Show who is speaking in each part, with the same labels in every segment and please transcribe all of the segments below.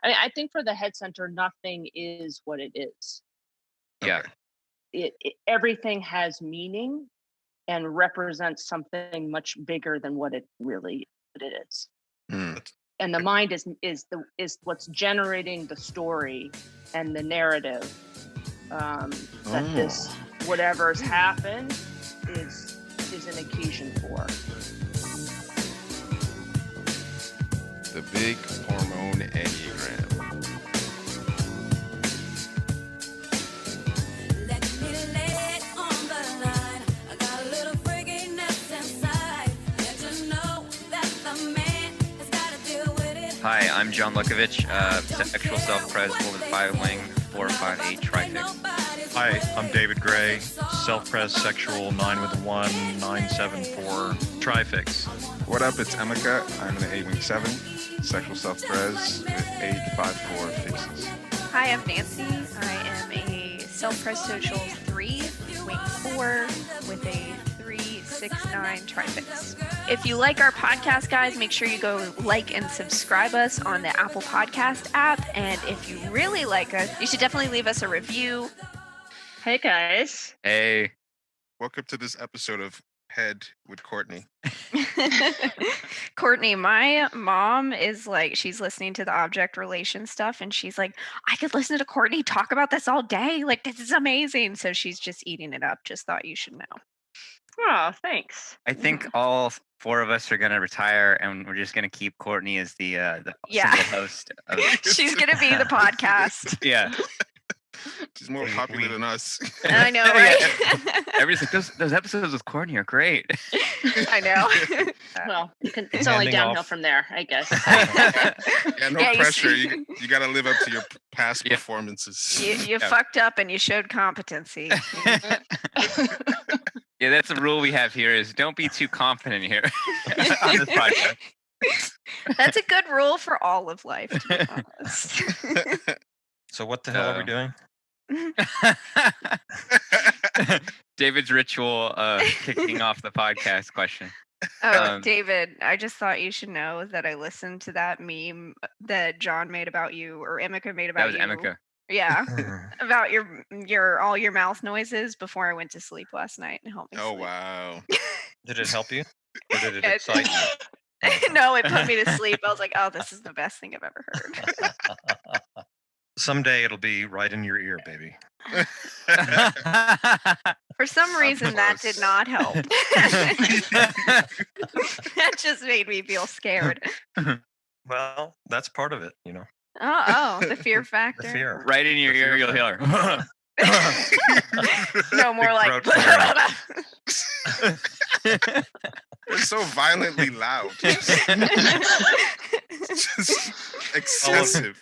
Speaker 1: I think for the head center, nothing is what it is.
Speaker 2: Yeah.
Speaker 1: Everything has meaning and represents something much bigger than what it is. And the mind is what's generating the story and the narrative that this whatever's happened is an occasion for.
Speaker 3: The big hormone enneagram.
Speaker 2: Hi, I'm John Lukovich, sexual self-pres, with 5-wing 458 trifix.
Speaker 4: Hi, I'm David Gray, self-pres sexual 9 with 1 974 trifix.
Speaker 3: What up? It's Emeka. I'm an 8-wing 7, sexual self-pres with 854 fixes.
Speaker 5: Hi, I'm Nancy. I am a self-pres social 3, wing 4 with a 369 trifix. If you like our podcast, guys, make sure you go like and subscribe us on the Apple Podcast app. And if you really like us, you should definitely leave us a review.
Speaker 1: Hey, guys.
Speaker 2: Hey.
Speaker 3: Welcome to this episode of Head with Courtney.
Speaker 5: Courtney, my mom is like, she's listening to the object relation stuff, and she's like, I could listen to Courtney talk about this all day. Like, this is amazing. So she's just eating it up. Just thought you should know.
Speaker 1: Oh, thanks.
Speaker 2: I think all 4 of us are going to retire, and we're just going to keep Courtney as the single host.
Speaker 5: She's going to be the podcast.
Speaker 2: Yeah.
Speaker 3: She's more popular than us.
Speaker 5: I know, right?
Speaker 2: Everybody's like, those episodes with Courtney are great.
Speaker 5: I know.
Speaker 1: Well, it's only downhill from there, I guess.
Speaker 3: Yeah, no pressure. You got to live up to your past performances.
Speaker 5: You fucked up and you showed competency.
Speaker 2: Yeah, that's a rule we have here: is don't be too confident here on this podcast.
Speaker 5: That's a good rule for all of life, to be honest.
Speaker 4: So what the hell are we doing?
Speaker 2: David's ritual kicking off the podcast question.
Speaker 5: Oh, David, I just thought you should know that I listened to that meme that John made about you, or Emeka made about you.
Speaker 2: That was Emeka.
Speaker 5: Yeah, about your all your mouth noises before I went to sleep last night and helped me sleep.
Speaker 3: Wow.
Speaker 4: Did it help you? Or did it excite you?
Speaker 5: No, it put me to sleep. I was like, oh, this is the best thing I've ever heard.
Speaker 4: Someday it'll be right in your ear, baby.
Speaker 5: For some reason, that did not help. That just made me feel scared.
Speaker 4: Well, that's part of it, you know.
Speaker 5: Oh, the fear factor.
Speaker 4: The fear.
Speaker 2: Right in your ear, you'll hear her.
Speaker 5: No, more like.
Speaker 3: We're so violently loud. Just excessive.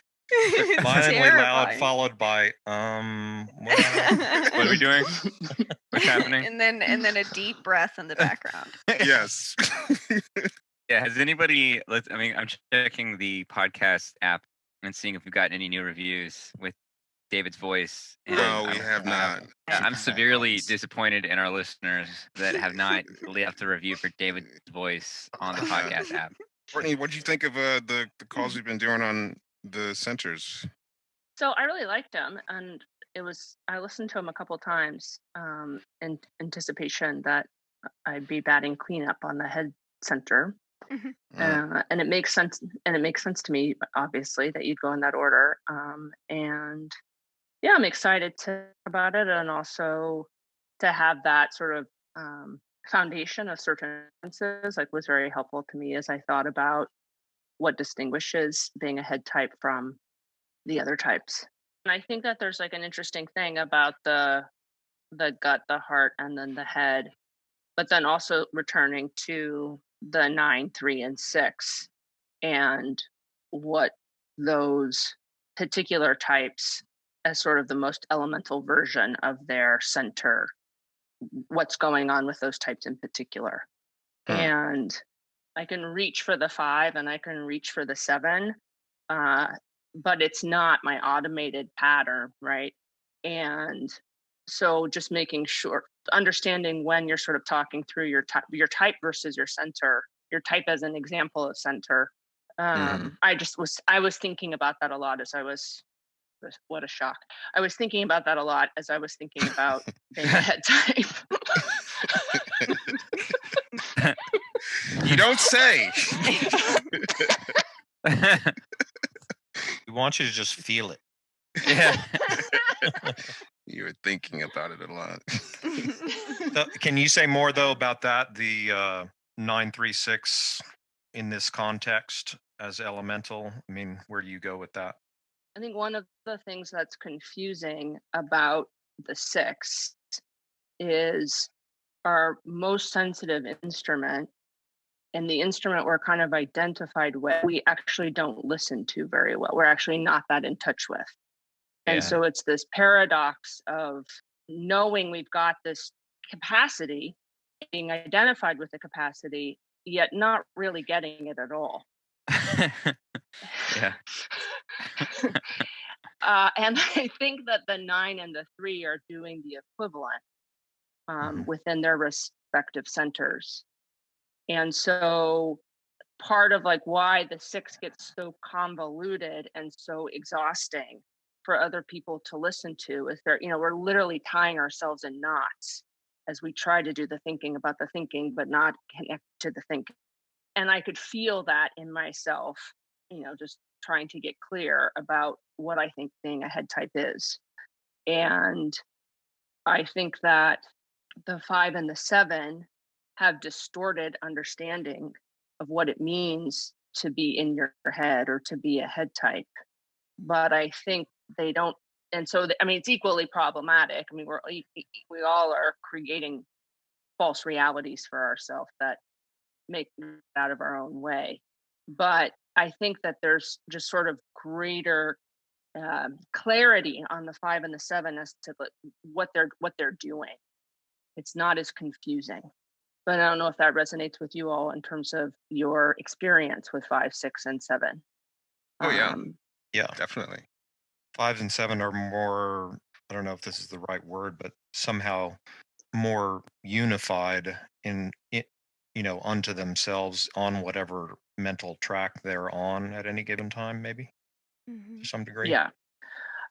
Speaker 4: Violently loud, followed by
Speaker 2: what are we doing? What's happening?
Speaker 5: And then a deep breath in the background.
Speaker 3: Yes.
Speaker 2: Yeah. Has anybody? I'm checking the podcast app and seeing if we've gotten any new reviews with David's voice.
Speaker 3: No, we have not.
Speaker 2: I'm severely disappointed in our listeners that have not left a review for David's voice on the podcast app.
Speaker 3: Courtney, what did you think of the calls we've been doing on the centers?
Speaker 1: So I really liked them, and I listened to them a couple times in anticipation that I'd be batting cleanup on the head center. Mm-hmm. And it makes sense. And it makes sense to me, obviously, that you'd go in that order. And yeah, I'm excited about it, and also to have that sort of foundation of certain differences, like, was very helpful to me as I thought about what distinguishes being a head type from the other types. And I think that there's like an interesting thing about the gut, the heart, and then the head, but then also returning to the 9, 3, and 6, and what those particular types as sort of the most elemental version of their center, what's going on with those types in particular. And I can reach for the 5 and I can reach for the 7, but it's not my automated pattern, right? And so just making sure, understanding when you're sort of talking through your type versus your center, your type as an example of center, I was thinking about that a lot as I was, what a shock. I was thinking about that a lot as I was thinking about being a head type.
Speaker 3: You don't say.
Speaker 4: We want you to just feel it.
Speaker 2: Yeah.
Speaker 3: You were thinking about it a lot.
Speaker 4: So, can you say more though about that? The 936 in this context as elemental. I mean, where do you go with that?
Speaker 1: I think one of the things that's confusing about the 6 is our most sensitive instrument, and the instrument we're kind of identified with, we actually don't listen to very well. We're actually not that in touch with. And
Speaker 2: Yeah.
Speaker 1: so it's this paradox of knowing we've got this capacity, being identified with the capacity, yet not really getting it at all.
Speaker 2: Yeah.
Speaker 1: And I think that the 9 and the 3 are doing the equivalent within their respective centers. And so part of like why the 6 gets so convoluted and so exhausting for other people to listen to is we're literally tying ourselves in knots as we try to do the thinking about the thinking, but not connect to the thinking. And I could feel that in myself, just trying to get clear about what I think being a head type is. And I think that the 5 and the 7 have distorted understanding of what it means to be in your head or to be a head type. But I think they don't. And so, it's equally problematic. We all are creating false realities for ourselves that make it out of our own way. But I think that there's just sort of greater clarity on the 5 and the 7 as to what they're doing. It's not as confusing. But I don't know if that resonates with you all in terms of your experience with 5, 6, and 7.
Speaker 3: Oh yeah,
Speaker 4: Yeah,
Speaker 3: definitely.
Speaker 4: 5 and 7 are more, I don't know if this is the right word, but somehow more unified in it, unto themselves on whatever mental track they're on at any given time, maybe to some degree.
Speaker 1: Yeah.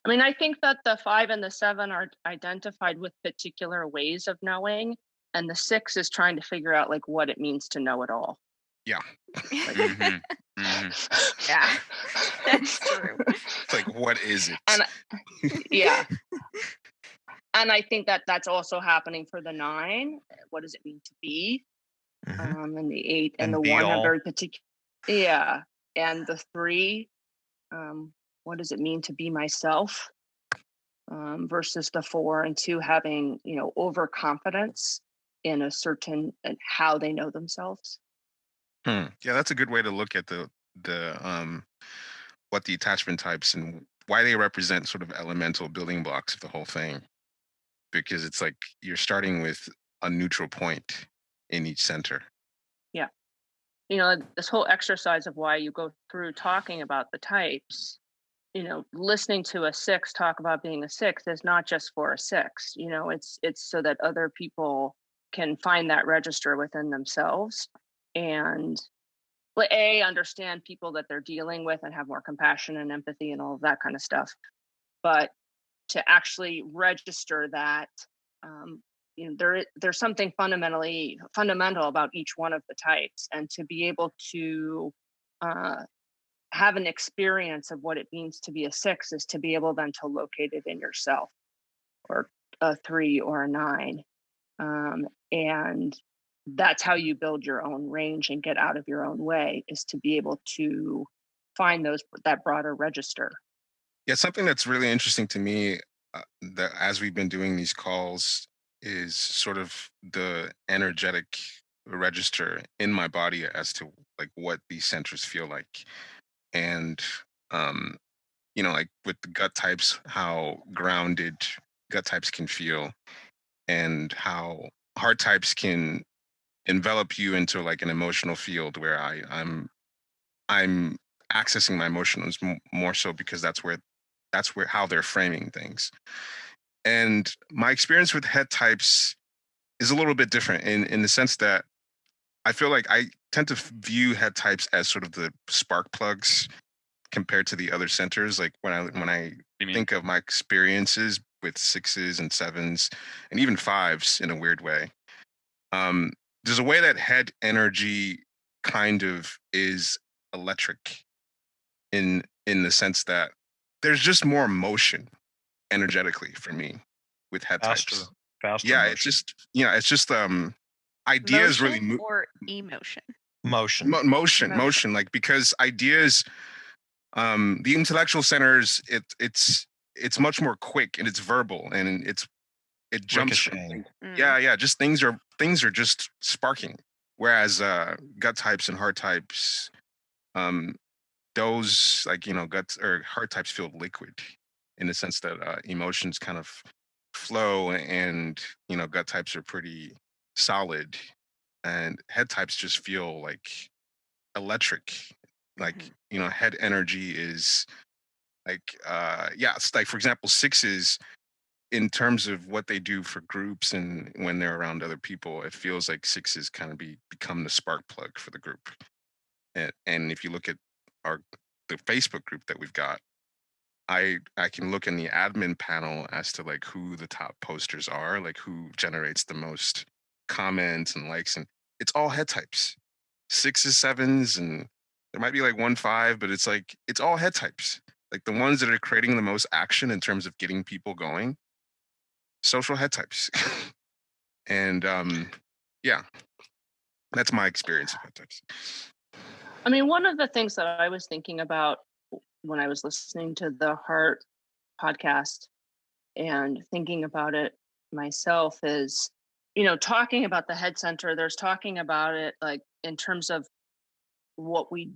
Speaker 1: I think that the 5 and the 7 are identified with particular ways of knowing, and the 6 is trying to figure out like what it means to know it all.
Speaker 3: Yeah.
Speaker 5: Yeah, that's true.
Speaker 3: It's like, what is it?
Speaker 1: And yeah. And I think that that's also happening for the 9. What does it mean to be? And the 8 and the 1 are very particular. Yeah. And the 3, what does it mean to be myself? Versus the 4 and 2 having, overconfidence in a certain and how they know themselves.
Speaker 3: Yeah, that's a good way to look at the what the attachment types and why they represent sort of elemental building blocks of the whole thing. Because it's like you're starting with a neutral point in each center.
Speaker 1: Yeah. This whole exercise of why you go through talking about the types, listening to a 6 talk about being a 6 is not just for a 6. It's so that other people can find that register within themselves and understand people that they're dealing with and have more compassion and empathy and all of that kind of stuff. But to actually register that, there's something fundamental about each one of the types, and to be able to have an experience of what it means to be a 6 is to be able then to locate it in yourself, or a 3 or a 9. And that's how you build your own range and get out of your own way, is to be able to find that broader register.
Speaker 3: Yeah, something that's really interesting to me that as we've been doing these calls is sort of the energetic register in my body as to like what these centers feel like. And like with the gut types, how grounded gut types can feel, and how heart types can envelop you into like an emotional field where I'm accessing my emotions more so because that's where how they're framing things. And my experience with head types is a little bit different in the sense that I feel like I tend to view head types as sort of the spark plugs compared to the other centers. Like when I think of my experiences with 6s and 7s and even 5s in a weird way, there's a way that head energy kind of is electric in the sense that there's just more motion energetically for me with head types.
Speaker 4: Faster
Speaker 3: Yeah,
Speaker 4: motion.
Speaker 3: it's just it's just ideas
Speaker 5: Motion
Speaker 3: really
Speaker 5: or emotion?
Speaker 3: motion, like, because ideas, the intellectual centers, it's much more quick and it's verbal and it jumps from things. Yeah, just things are just sparking, whereas gut types and heart types, those, like, guts or heart types feel liquid in the sense that emotions kind of flow, and gut types are pretty solid, and head types just feel like electric. Like, head energy is like it's like, for example, 6s, in terms of what they do for groups and when they're around other people, it feels like 6s kind of become the spark plug for the group. And if you look at the Facebook group that we've got, I can look in the admin panel as to like who the top posters are, like who generates the most comments and likes, and it's all head types, 6s, 7s, and there might be like 1 5, but it's like it's all head types, like the ones that are creating the most action in terms of getting people going, social head types. And yeah, that's my experience of head types.
Speaker 1: I mean, one of the things that I was thinking about when I was listening to the Heart podcast and thinking about it myself is, talking about the head center, there's talking about it like in terms of what we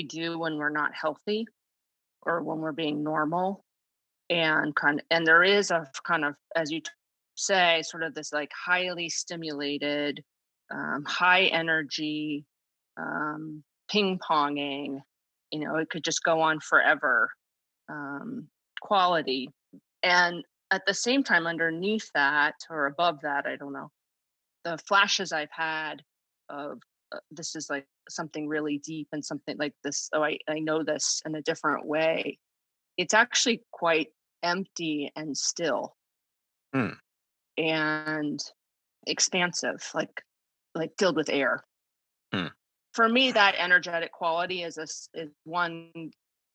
Speaker 1: do when we're not healthy or when we're being normal, and there is a kind of, as you say, sort of this like highly stimulated, high energy, ping ponging, it could just go on forever, quality. And at the same time, underneath that or above that, I don't know, the flashes I've had of this is like something really deep and something like this. Oh, I know this in a different way. It's actually quite empty and still, and expansive, like filled with air. For me, that energetic quality is one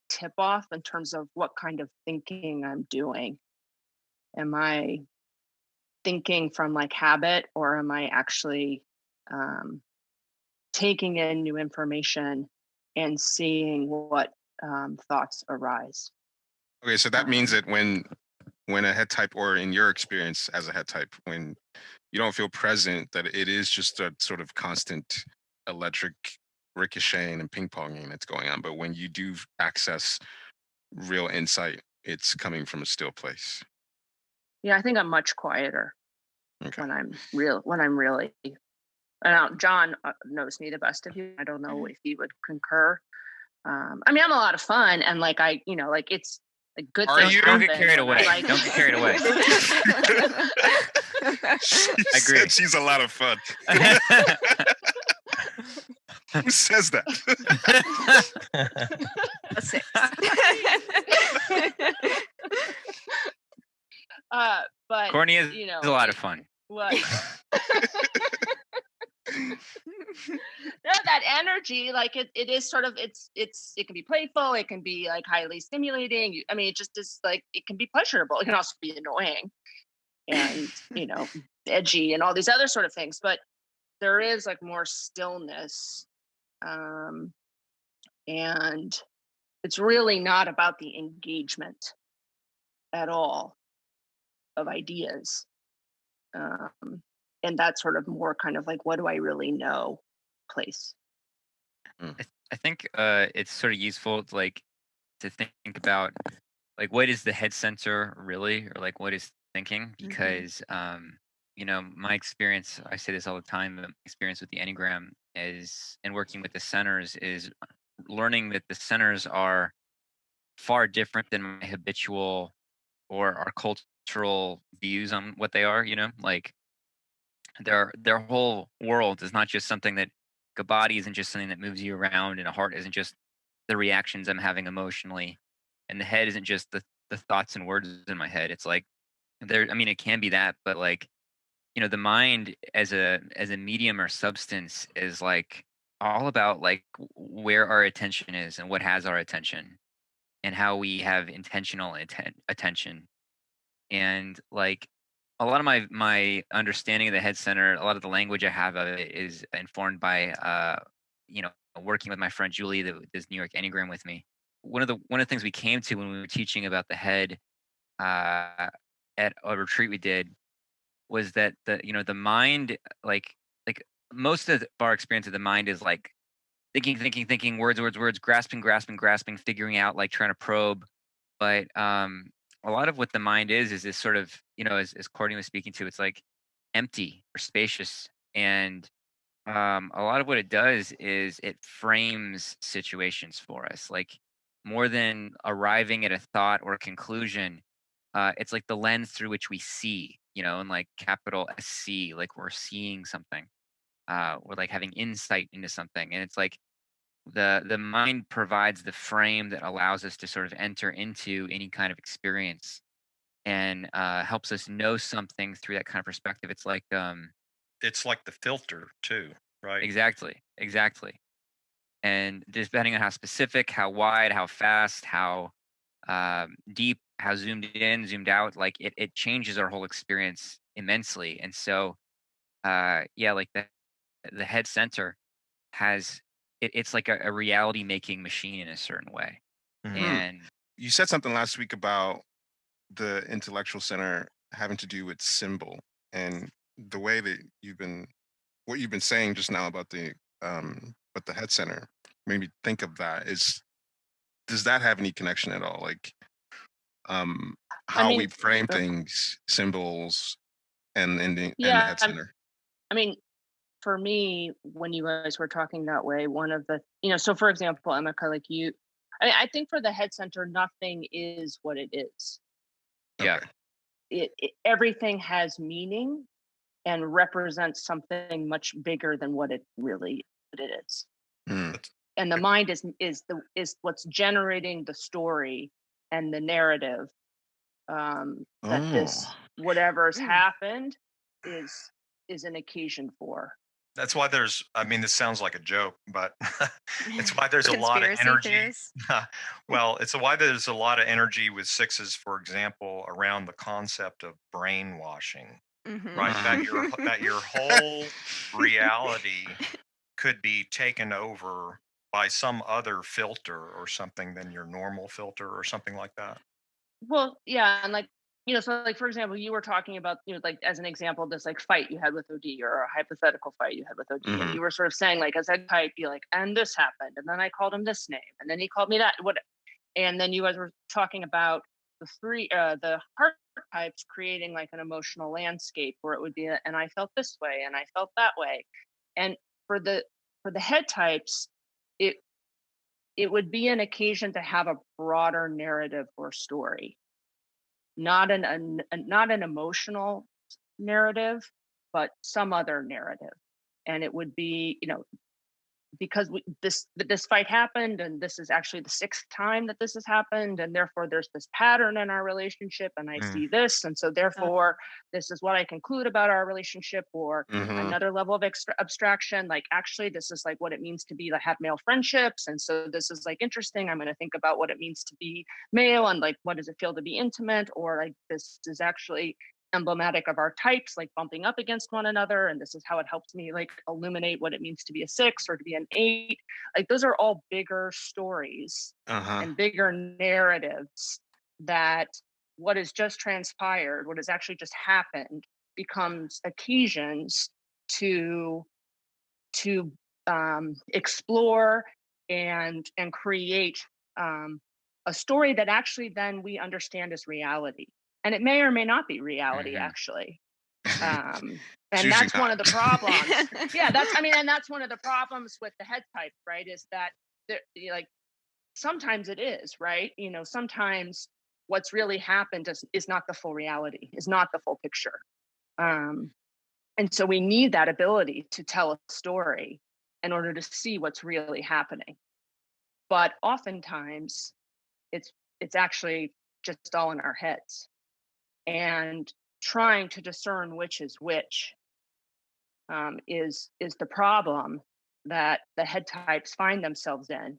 Speaker 1: tip off in terms of what kind of thinking I'm doing. Am I thinking from like habit, or am I actually taking in new information and seeing what thoughts arise?
Speaker 3: Okay, so that means that when a head type, or in your experience as a head type, when you don't feel present, that it is just a sort of constant electric ricocheting and ping ponging that's going on. But when you do access real insight, it's coming from a still place.
Speaker 1: Yeah, I think I'm much quieter when I'm really. And John knows me the best of you. I don't know if he would concur. I mean, I'm a lot of fun, and like it's like good things.
Speaker 2: Don't get carried away. Don't get carried away.
Speaker 3: I agree. Said she's a lot of fun. Who says that?
Speaker 5: A 6.
Speaker 1: But
Speaker 2: Courtney is a lot of fun.
Speaker 1: What? No, that energy, like it is sort of, it can be playful, it can be like highly stimulating. I mean, it just is like, it can be pleasurable. It can also be annoying and edgy and all these other sort of things, but there is like more stillness, and it's really not about the engagement at all of ideas, and that sort of more kind of like, what do I really know place.
Speaker 2: I think it's sort of useful to think about like what is the head center really, or like what is thinking, because my experience, I say this all the time, the experience with the Enneagram is, and working with the centers, is learning that the centers are far different than my habitual or our cultural views on what they are. Like their whole world is not just something that a body isn't just something that moves you around, and a heart isn't just the reactions I'm having emotionally, and the head isn't just the thoughts and words in my head. It's like there. I mean, it can be that, but like the mind as a medium or substance is like all about like where our attention is and what has our attention and how we have intentional attention. And like a lot of my understanding of the head center, a lot of the language I have of it is informed by you know working with my friend Julie that does New York Enneagram with me. One of the things we came to when we were teaching about the head uh, at a retreat we did was that the mind, like most of our experience of the mind is like thinking, words, grasping, figuring out, like trying to probe. But a lot of what the mind is this sort of, as Courtney was speaking to, it's like empty or spacious. And a lot of what it does is it frames situations for us. Like more than arriving at a thought or a conclusion, it's like the lens through which we see, and like capital SC, like we're seeing something. We're like having insight into something. And it's like the mind provides the frame that allows us to sort of enter into any kind of experience and helps us know something through that kind of perspective.
Speaker 4: It's like the filter too, right?
Speaker 2: Exactly. And just depending on how specific, how wide, how fast, how deep, how zoomed in, zoomed out, like it changes our whole experience immensely. And so, yeah, like the head center has it's like a reality making machine in a certain way.
Speaker 4: Mhm.
Speaker 2: And
Speaker 3: You said something last week about the intellectual center having to do with symbol, and the way that what you've been saying just now about the head center made me think of that. Does that have any connection at all? Like
Speaker 1: I
Speaker 3: how we
Speaker 1: mean,
Speaker 3: frame things, symbols, and the
Speaker 1: yeah,
Speaker 3: head center.
Speaker 1: I mean, for me, when you guys were talking that way, one of the, so for example, Emeka, like I think for the head center, nothing is what it is.
Speaker 2: yeah,
Speaker 3: Okay.
Speaker 1: Everything has meaning and represents something much bigger than what it is.
Speaker 3: Hmm.
Speaker 1: And the mind is what's generating the story and the narrative that this whatever's happened is an occasion for.
Speaker 4: That's why this sounds like a joke, but it's why there's a lot of
Speaker 5: Conspiracy
Speaker 4: energy.
Speaker 5: theories.
Speaker 4: Well, it's why there's a lot of energy with sixes, for example, around the concept of brainwashing,
Speaker 5: Mhm.
Speaker 4: right? That your whole reality could be taken over by some other filter or something than your normal filter or something like that.
Speaker 1: Well, yeah, and like so like for example, you were talking about like as an example, this like fight you had with OD or a hypothetical fight you had with OD, and you were sort of saying like as a type, be like, and this happened, and then I called him this name, and then he called me that. And then you guys were talking about the heart types creating like an emotional landscape where it would be, and I felt this way, and I felt that way, and for the head types, it would be an occasion to have a broader narrative or story, not an emotional narrative, but some other narrative. And it would be, because this fight happened, and this is actually the sixth time that this has happened, and therefore there's this pattern in our relationship, and I see this, and so therefore this is what I conclude about our relationship. Or another level of abstraction, like actually this is like what it means to be like have male friendships, and so this is like interesting, I'm going to think about what it means to be male, and like what does it feel to be intimate, or like this is actually emblematic of our types, like bumping up against one another, and this is how it helps me like illuminate what it means to be a 6 or to be an 8. Like those are all bigger stories and bigger narratives, that what has just transpired, what has actually just happened, becomes occasions to explore and create a story that actually then we understand as reality. And it may or may not be reality, actually. And that's one of the problems. Yeah, and that's one of the problems with the head type, right? Is that like sometimes it is, right? Sometimes what's really happened is not the full reality, is not the full picture. And so we need that ability to tell a story in order to see what's really happening. But oftentimes it's actually just all in our heads, and trying to discern which is which is the problem that the head types find themselves in.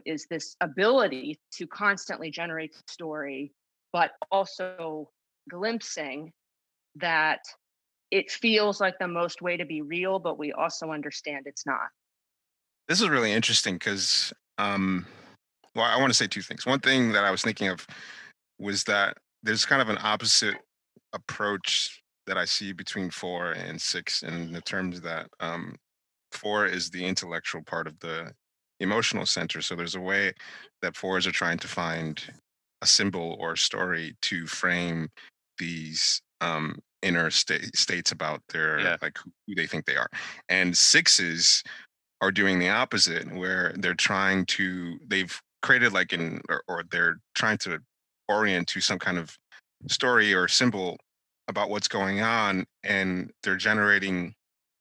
Speaker 1: Is this ability to constantly generate the story, but also glimpsing that it feels like the most way to be real, but we also understand it's not.
Speaker 3: This is really interesting because, well, I want to say two things. One thing that I was thinking of was that there's kind of an opposite approach that I see between 4 and 6, in the terms that 4 is the intellectual part of the emotional center. So there's a way that 4s are trying to find a symbol or a story to frame these inner states about their like who they think they are. And 6s are doing the opposite, where they've created like or they're trying to orient to some kind of story or symbol about what's going on, and they're generating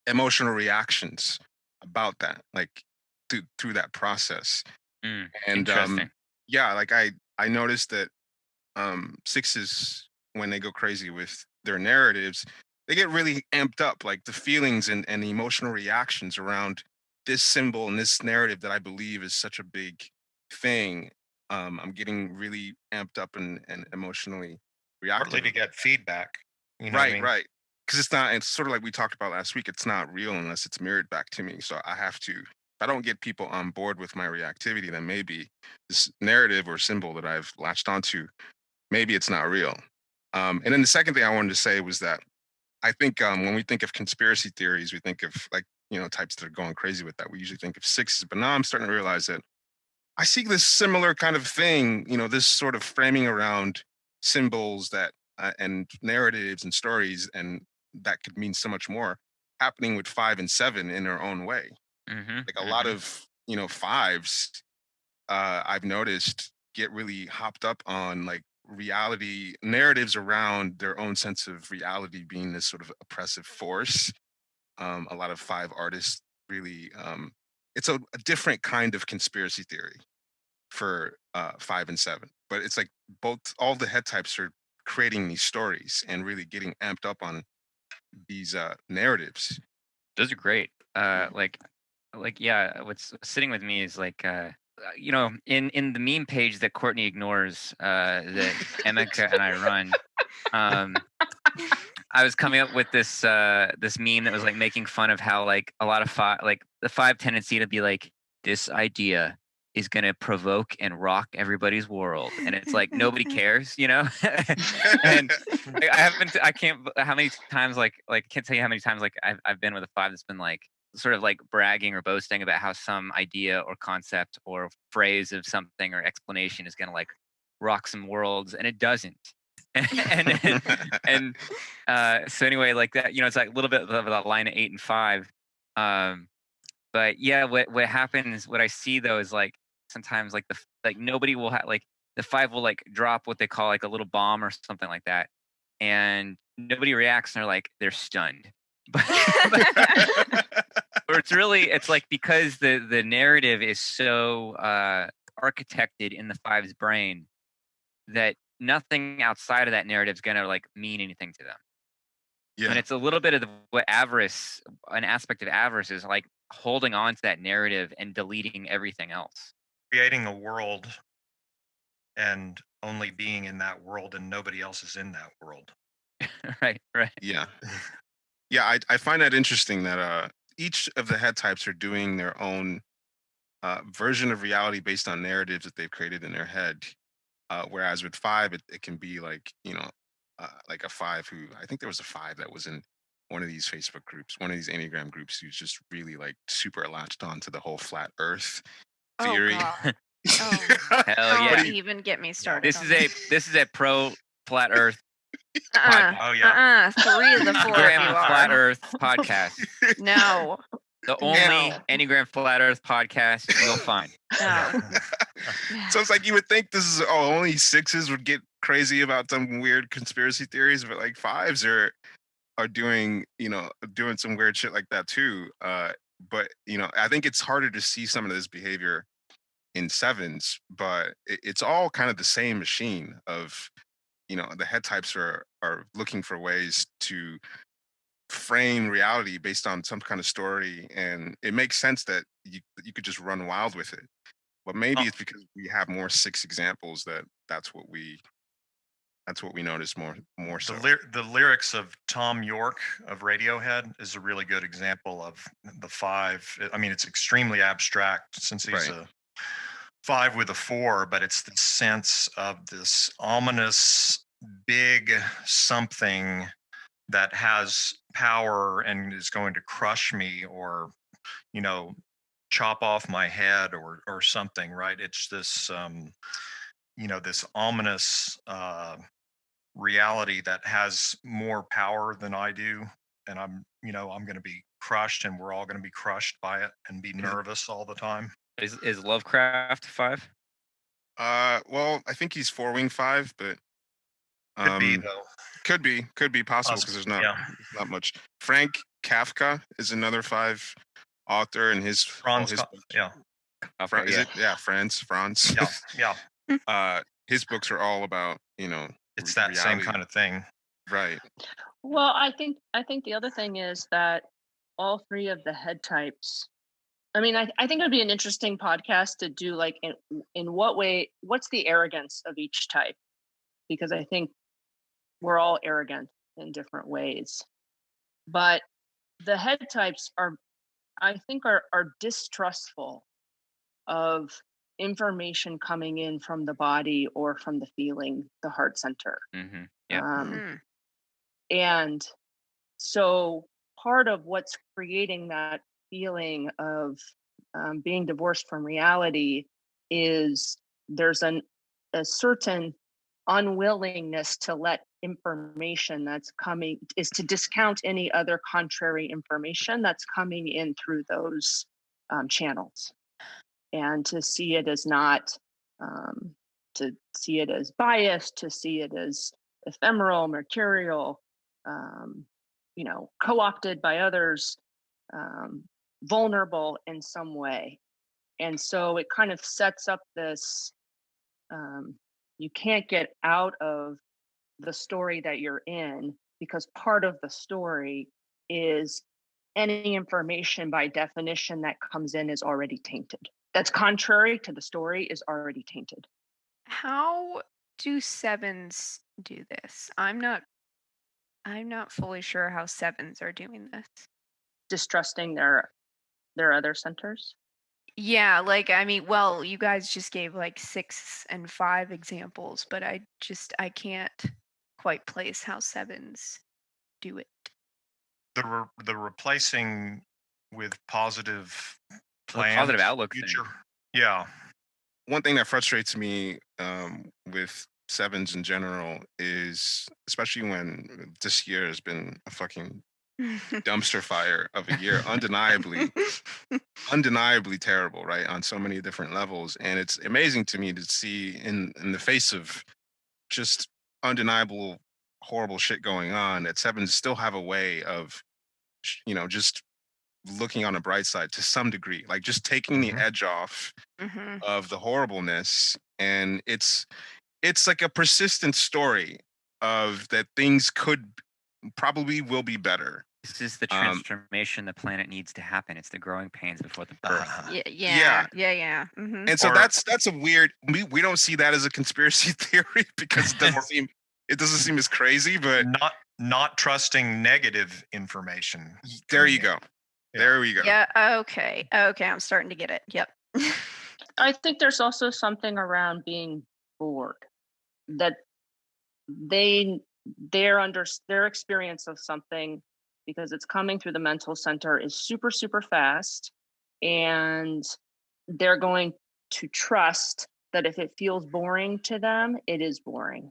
Speaker 3: emotional reactions about that, like through that process. And
Speaker 2: Interesting.
Speaker 3: yeah, like I noticed that 6s, when they go crazy with their narratives, they get really amped up, like the feelings and the emotional reactions around this symbol and this narrative that I believe is such a big thing. I'm getting really amped up and emotionally reactive.
Speaker 4: Partly to get feedback. You know what I mean?
Speaker 3: Right. Because it's sort of like we talked about last week. It's not real unless it's mirrored back to me. So I have to, if I don't get people on board with my reactivity, then maybe this narrative or symbol that I've latched onto, maybe it's not real. And then the second thing I wanted to say was that I think when we think of conspiracy theories, we think of like, types that are going crazy with that. We usually think of 6s, but now I'm starting to realize that I see this similar kind of thing, this sort of framing around symbols that and narratives and stories, and that could mean so much more, happening with 5 and 7 in their own way. Like a lot of 5s, I've noticed, get really hopped up on like reality narratives around their own sense of reality being this sort of oppressive force. A lot of 5 artists really, it's a different kind of conspiracy theory for 5 and 7, but it's like all the head types are creating these stories and really getting amped up on these narratives.
Speaker 2: Those are great. Yeah, what's sitting with me is like in the meme page that Courtney ignores, that Emeka and I run, I was coming up with this meme that was like making fun of how like a lot of 5, like the 5 tendency to be like, this idea is going to provoke and rock everybody's world, and it's like nobody cares, And I can't how many times like I can't tell you how many times like I've been with a 5 that's been like sort of like bragging or boasting about how some idea or concept or phrase of something or explanation is going to like rock some worlds, and it doesn't. and so anyway, like that, it's like a little bit of that line of 8 and 5. But yeah, what happens, what I see though, is like sometimes like nobody will have, like the 5 will like drop what they call like a little bomb or something like that, and nobody reacts, and they're stunned. But or it's like because the narrative is so architected in the 5's brain that nothing outside of that narrative is gonna like mean anything to them.
Speaker 3: Yeah.
Speaker 2: And it's a little bit of what avarice, an aspect of avarice, is like holding on to that narrative and deleting everything else.
Speaker 4: Creating a world and only being in that world, and nobody else is in that world.
Speaker 2: Right.
Speaker 3: Yeah. Yeah, I find that interesting that each of the head types are doing their own version of reality based on narratives that they've created in their head. Whereas with 5, it can be like, like a 5 who, I think there was a 5 that was in one of these Facebook groups, one of these Enneagram groups, who's just really like super latched on to the whole flat Earth theory.
Speaker 5: Oh, God. Oh,
Speaker 2: hell yeah!
Speaker 5: Don't even get me started.
Speaker 2: This is a pro flat Earth.
Speaker 4: Oh yeah.
Speaker 5: 3 of the 4
Speaker 2: Enneagram
Speaker 5: of you
Speaker 2: Flat
Speaker 5: are.
Speaker 2: Earth podcast.
Speaker 5: No.
Speaker 2: The only Enneagram Flat Earth podcast you'll find.
Speaker 5: No.
Speaker 3: So it's like you would think this is only 6s would get crazy about some weird conspiracy theories, but like 5s are doing doing some weird shit like that too. but I think it's harder to see some of this behavior in sevens, but it's all kind of the same machine of, the head types are looking for ways to frame reality based on some kind of story, and it makes sense that you could just run wild with it. But maybe it's because we have more six examples that's what we notice more so.
Speaker 4: The lyrics of Tom York of Radiohead is a really good example of the five. I mean, it's extremely abstract since he's
Speaker 3: Right.
Speaker 4: a five with a four, but it's the sense of this ominous big something that has power and is going to crush me, or chop off my head, or something, right? It's this this ominous reality that has more power than I do, and I'm going to be crushed, and we're all going to be crushed by it and be nervous all the time.
Speaker 2: Is Lovecraft 5?
Speaker 3: Well, I think he's 4-wing 5, but
Speaker 4: Could be though.
Speaker 3: could be possible because there's not much. Frank Kafka is another 5 author, and his
Speaker 4: Franz.
Speaker 3: Franz.
Speaker 4: Yeah.
Speaker 3: His books are all about
Speaker 4: it's that
Speaker 3: reality.
Speaker 4: same kind of thing,
Speaker 3: right?
Speaker 1: Well, I think the other thing is that all three of the head types. I mean, I think it would be an interesting podcast to do, like, in what way, what's the arrogance of each type? Because I think we're all arrogant in different ways. But the head types are distrustful of information coming in from the body or from the feeling, the heart center.
Speaker 2: Mm-hmm. Yeah.
Speaker 1: And so part of what's creating that feeling of being divorced from reality is there's a certain unwillingness to let information that's coming, is to discount any other contrary information that's coming in through those channels, and to see it as not, to see it as biased, to see it as ephemeral, mercurial, co-opted by others, vulnerable in some way. And so it kind of sets up this, you can't get out of the story that you're in, because part of the story is any information by definition that comes in is already tainted. That's contrary to the story is already tainted.
Speaker 5: How do sevens do this? I'm not fully sure how sevens are doing this.
Speaker 1: Distrusting their other centers.
Speaker 5: Yeah, like, I mean, well, you guys just gave like 6 and 5 examples, but I can't quite place how sevens do it.
Speaker 4: The replacing with positive plans,
Speaker 2: positive outlook
Speaker 4: future.
Speaker 2: thing.
Speaker 4: Yeah.
Speaker 3: One thing that frustrates me with sevens in general is, especially when this year has been a fucking dumpster fire of a year, undeniably terrible, right, on so many different levels. And it's amazing to me to see in the face of just undeniable horrible shit going on, that sevens still have a way of just looking on a bright side to some degree, like just taking the edge off of the horribleness. And it's like a persistent story of that things probably will be better.
Speaker 2: This is the transformation the planet needs to happen. It's the growing pains before the birth.
Speaker 5: Yeah.
Speaker 3: And so that's a weird. We don't see that as a conspiracy theory because it doesn't seem as crazy. But
Speaker 4: not trusting negative information.
Speaker 3: There you go. Yeah. There we go.
Speaker 5: Yeah. Okay. I'm starting to get it. Yep.
Speaker 1: I think there's also something around being bored, that their experience of something, because it's coming through the mental center, is super, super fast. And they're going to trust that if it feels boring to them, it is boring,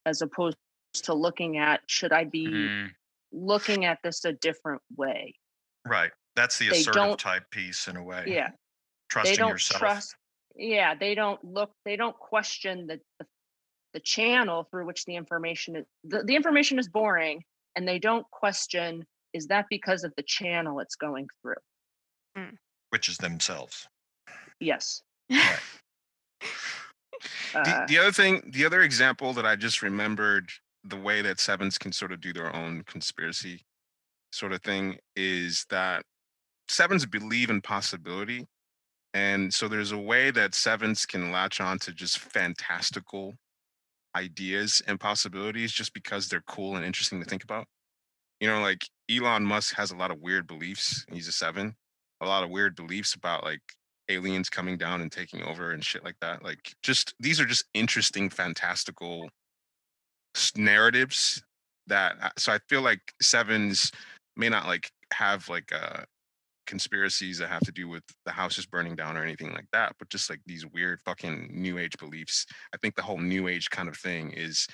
Speaker 1: as opposed to looking at, should I be looking at this a different way?
Speaker 4: Right. That's the assertive type piece in a way.
Speaker 1: Yeah.
Speaker 4: Trusting yourself.
Speaker 1: They don't question the channel through which the information is, the information is boring, and they don't question, is that because of the channel it's going through?
Speaker 4: which is themselves.
Speaker 1: Yes.
Speaker 4: Right.
Speaker 3: The other example that I just remembered, the way that sevens can sort of do their own conspiracy sort of thing, is that sevens believe in possibility. And so there's a way that sevens can latch on to just fantastical ideas and possibilities just because they're cool and interesting to think about. You know, like Elon Musk has a lot of weird beliefs. He's a seven, a lot of weird beliefs about like aliens coming down and taking over and shit like that. Like, just these are just interesting, fantastical narratives that. So I feel like sevens may not like have like conspiracies that have to do with the houses burning down or anything like that, but just like these weird fucking new age beliefs. I think the whole new age kind of thing is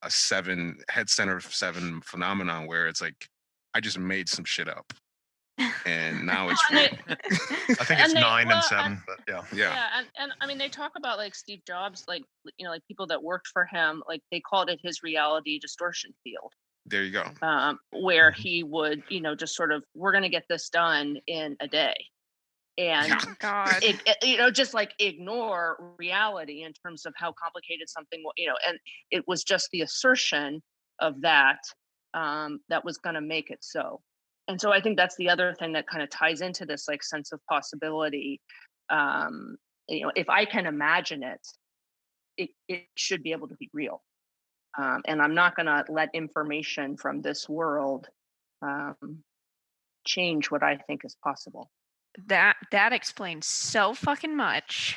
Speaker 3: a seven head center of seven phenomenon where it's like I just made some shit up and now it's real.
Speaker 4: I think it's 9 and 7, but yeah.
Speaker 1: Yeah, and I mean they talk about like Steve Jobs, like like people that worked for him, like they called it his reality distortion field.
Speaker 3: There you go.
Speaker 1: Where he would, just sort of, we're going to get this done in a day. And
Speaker 5: God,
Speaker 1: just like ignore reality in terms of how complicated something, and it was just the assertion of that that was going to make it so. And so I think that's the other thing that kind of ties into this like sense of possibility. If I can imagine it should be able to be real. And I'm not going to let information from this world change what I think is possible.
Speaker 5: That explains so fucking much.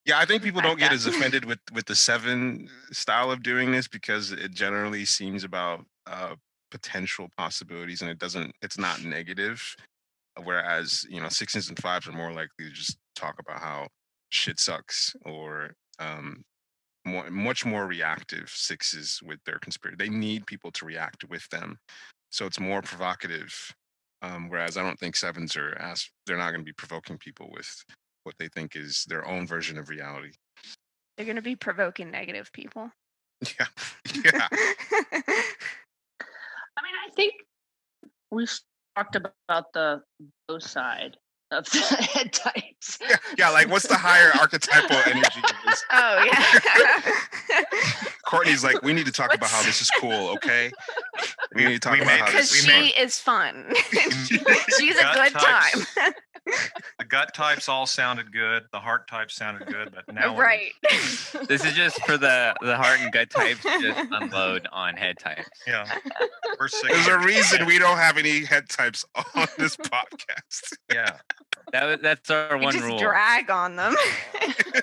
Speaker 3: Yeah, I think people don't get as offended with the seven style of doing this because it generally seems about potential possibilities and it's not negative. Whereas, sixes and fives are more likely to just talk about how shit sucks or much more reactive sixes with their conspiracy. They need people to react with them. So it's more provocative. Whereas I don't think sevens they're not going to be provoking people with what they think is their own version of reality.
Speaker 5: They're going to be provoking negative people.
Speaker 3: Yeah. Yeah.
Speaker 1: I mean, I think we talked about the low side of the head types.
Speaker 3: Yeah, like what's the higher archetypal energy of this?
Speaker 5: Oh, yeah.
Speaker 3: Courtney's like, we need to talk about how this is cool, okay? We need to talk about how this
Speaker 5: is fun. Because she is fun. She's a good
Speaker 4: types,
Speaker 5: time.
Speaker 4: The gut types all sounded good. The heart types sounded good, but now
Speaker 5: right.
Speaker 2: This is just for the heart and gut types to just unload on head types.
Speaker 4: Yeah.
Speaker 3: There's a reason we don't have any head types on this podcast.
Speaker 4: Yeah.
Speaker 2: That's our one
Speaker 5: just
Speaker 2: rule.
Speaker 5: Drag on them.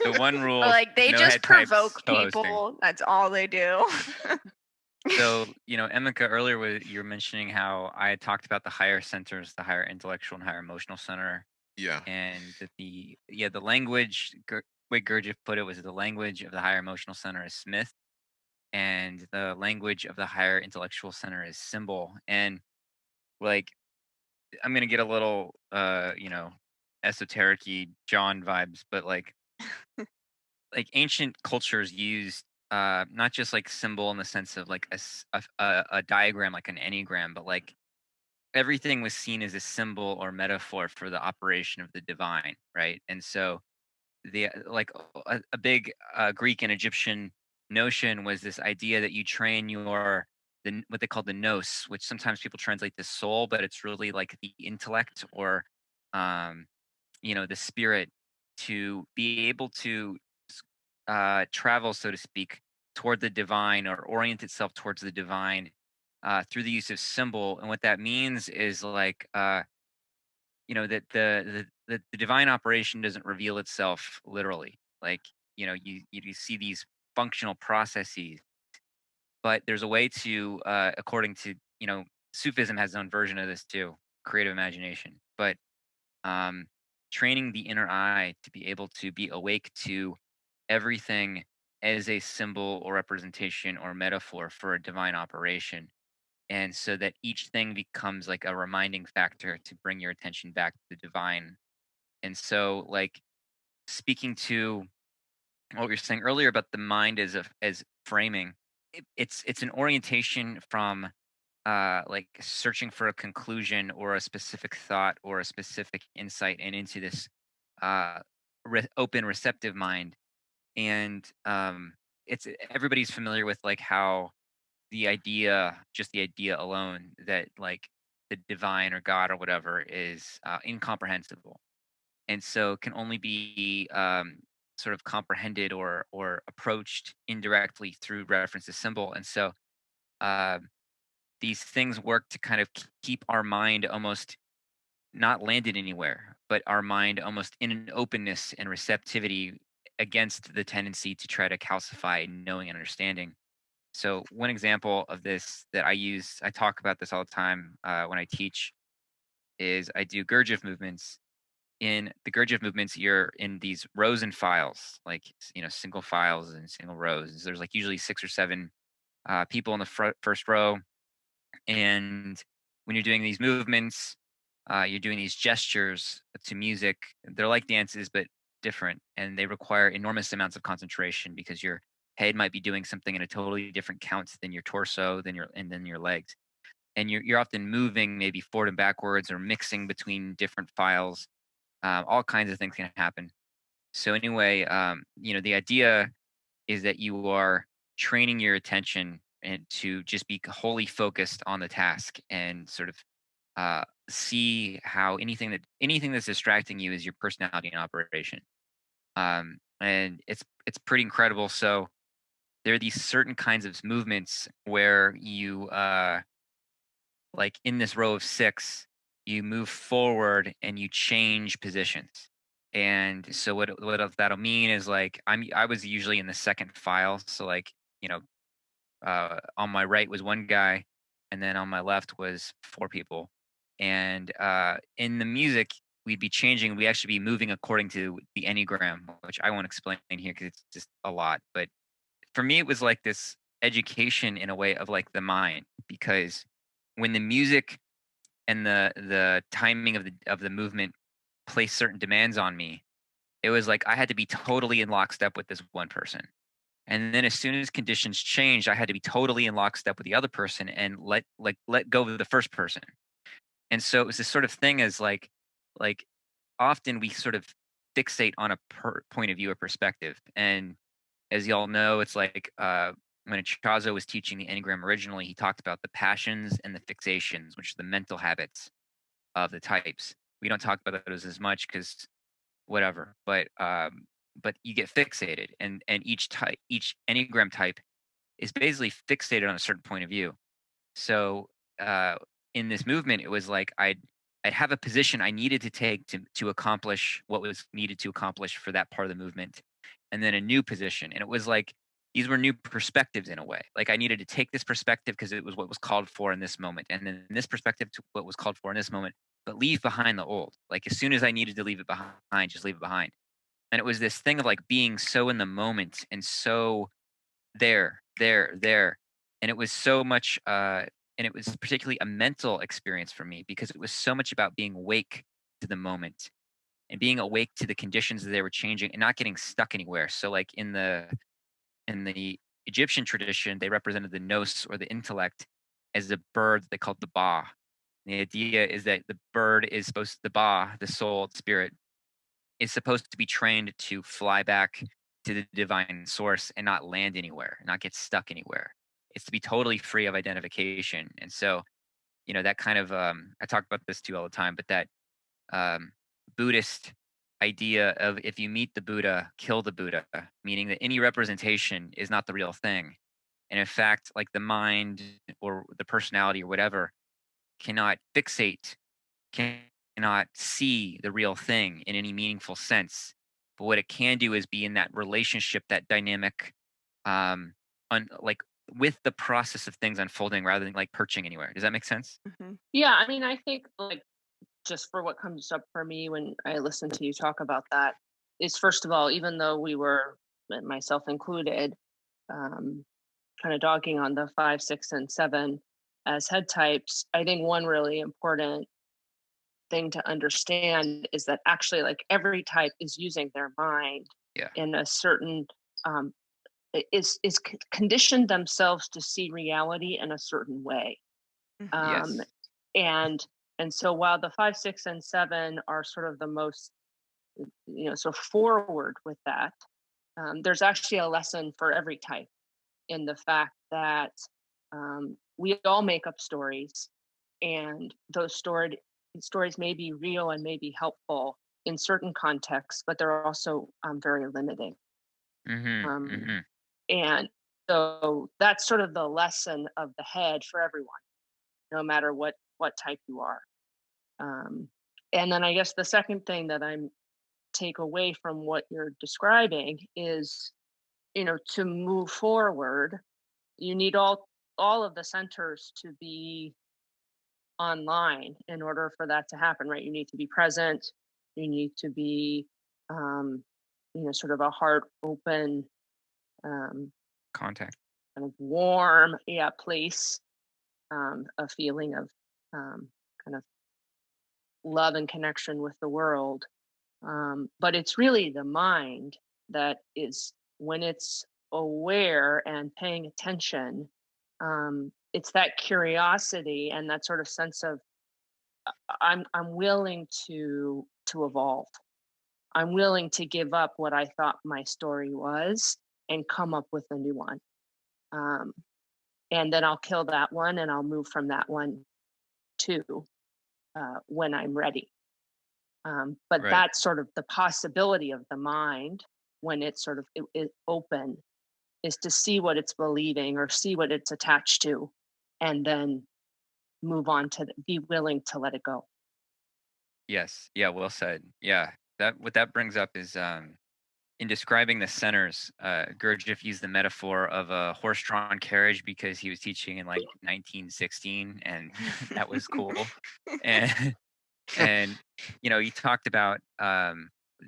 Speaker 2: The one rule.
Speaker 5: Like they
Speaker 2: no
Speaker 5: just provoke people.
Speaker 2: Co-hosting.
Speaker 5: That's all they do.
Speaker 2: So, Emika, earlier you were mentioning how I had talked about the higher centers, the higher intellectual and higher emotional center.
Speaker 3: Yeah.
Speaker 2: And that the language, way Gurdjieff put it, was the language of the higher emotional center is Smith, and the language of the higher intellectual center is symbol. And like, I'm gonna get a little, esoteric-y John vibes, but like ancient cultures used not just like symbol in the sense of like a diagram, like an enneagram, but like everything was seen as a symbol or metaphor for the operation of the divine, right? And so the a big Greek and Egyptian notion was this idea that you train what they call the nous, which sometimes people translate the soul, but it's really like the intellect or the spirit, to be able to travel, so to speak, toward the divine or orient itself towards the divine through the use of symbol. And what that means is like that the divine operation doesn't reveal itself literally. Like you see these functional processes, but there's a way to according to Sufism has its own version of this too, creative imagination, but training the inner eye to be able to be awake to everything as a symbol or representation or metaphor for a divine operation. And so that each thing becomes like a reminding factor to bring your attention back to the divine. And so, like, speaking to what we were saying earlier about the mind as framing, it's an orientation from like searching for a conclusion or a specific thought or a specific insight and into this uh, open receptive mind. And it's everybody's familiar with like how the idea, just the idea alone, that like the divine or God or whatever is incomprehensible, and so can only be sort of comprehended or approached indirectly through reference to symbol. And so uh, these things work to kind of keep our mind almost not landed anywhere, but our mind almost in an openness and receptivity against the tendency to try to calcify knowing and understanding. So one example of this that I use, I talk about this all the time when I teach, is I do Gurdjieff movements. In the Gurdjieff movements, you're in these rows and files, like single files and single rows. There's like usually 6 or 7 people in the first row, and when you're doing these movements, you're doing these gestures to music. They're like dances, but different, and they require enormous amounts of concentration because your head might be doing something in a totally different count than your torso, than your legs, and you're often moving maybe forward and backwards or mixing between different files. All kinds of things can happen. So anyway, the idea is that you are training your attention and to just be wholly focused on the task and sort of see how anything that's distracting you is your personality in operation. And it's pretty incredible. So there are these certain kinds of movements where you like in this row of 6, you move forward and you change positions. And so that'll mean is like I was usually in the second file. So like, on my right was one guy, and then on my left was 4 people. And in the music, we'd be changing. We actually be moving according to the enneagram, which I won't explain here because it's just a lot. But for me, it was like this education in a way of like the mind, because when the music and the timing of the movement place certain demands on me, it was like I had to be totally in lockstep with this one person. And then as soon as conditions changed, I had to be totally in lockstep with the other person and let go of the first person. And so it was this sort of thing as like often we sort of fixate on a point of view or perspective. And as y'all know, it's like when Chazo was teaching the Enneagram originally, he talked about the passions and the fixations, which are the mental habits of the types. We don't talk about those as much because whatever, but you get fixated, and each Enneagram type is basically fixated on a certain point of view. So uh, in this movement, it was like I'd have a position I needed to take to accomplish what was needed to accomplish for that part of the movement, and then a new position. And it was like these were new perspectives in a way. Like I needed to take this perspective because it was what was called for in this moment, and then this perspective to what was called for in this moment, but leave behind the old. Like as soon as I needed to leave it behind, just leave it behind. And it was this thing of like being so in the moment and so there, and it was so much and it was particularly a mental experience for me because it was so much about being awake to the moment and being awake to the conditions that they were changing and not getting stuck anywhere. So like in the Egyptian tradition, they represented the nous or the intellect as a bird that they called the ba. The idea is that the bird is supposed the ba, the soul, the spirit, is supposed to be trained to fly back to the divine source and not land anywhere, not get stuck anywhere. It's to be totally free of identification. And so, that kind of I talk about this too all the time, but that um, Buddhist idea of if you meet the Buddha, kill the Buddha, meaning that any representation is not the real thing. And in fact, like the mind or the personality or whatever cannot fixate, cannot see the real thing in any meaningful sense. But what it can do is be in that relationship, that dynamic, like with the process of things unfolding rather than like perching anywhere. Does that make sense?
Speaker 5: Mm-hmm.
Speaker 1: Yeah, I mean, I think like just for what comes up for me when I listen to you talk about that is, first of all, even though we were, myself included, kind of dogging on the 5, 6, and 7 as head types, I think one really important thing to understand is that actually like every type is using their mind in a certain is conditioned themselves to see reality in a certain way.
Speaker 2: Yes.
Speaker 1: Um, and so while the 5, 6, and 7 are sort of the most, so forward with that, there's actually a lesson for every type in the fact that we all make up stories, and those stories may be real and may be helpful in certain contexts, but they're also very limiting.
Speaker 2: Mm-hmm.
Speaker 1: Um,
Speaker 2: Mm-hmm.
Speaker 1: and so that's sort of the lesson of the head for everyone, no matter what type you are. Um, and then I guess the second thing that I'm take away from what you're describing is, to move forward, you need all of the centers to be online in order for that to happen, right? You need to be present. You need to be, um, sort of a heart open, um,
Speaker 2: Contact.
Speaker 1: kind of warm, yeah, place, a feeling of kind of love and connection with the world. But it's really the mind that is, when it's aware and paying attention, it's that curiosity and that sort of sense of I'm willing to evolve. I'm willing to give up what I thought my story was and come up with a new one. Um, and then I'll kill that one and I'll move from that one to when I'm ready. But
Speaker 2: Right.
Speaker 1: that's sort of the possibility of the mind when it's sort of it open, is to see what it's believing or see what it's attached to, and then move on to be willing to let it go.
Speaker 2: Yes. Yeah. Well said. Yeah. That what that brings up is in describing the centers, Gurdjieff used the metaphor of a horse-drawn carriage because he was teaching in like 1916, and that was cool. And and he talked about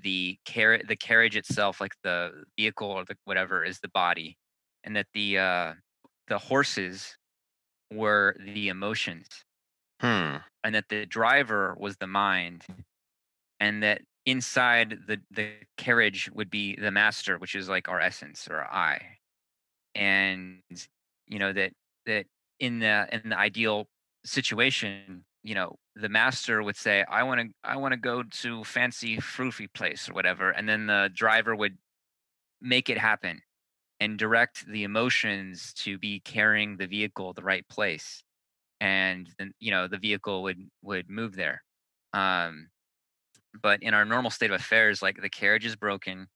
Speaker 2: the carriage itself, like the vehicle or the whatever, is the body, and that the horses were the emotions,
Speaker 3: Hmm.
Speaker 2: and that the driver was the mind, and that inside the carriage would be the master, which is like our essence or our I. And that in the ideal situation, the master would say, I want to go to fancy froofy place or whatever, and then the driver would make it happen and direct the emotions to be carrying the vehicle the right place, and then the vehicle would move there. um but in our normal state of affairs, like, the carriage is broken,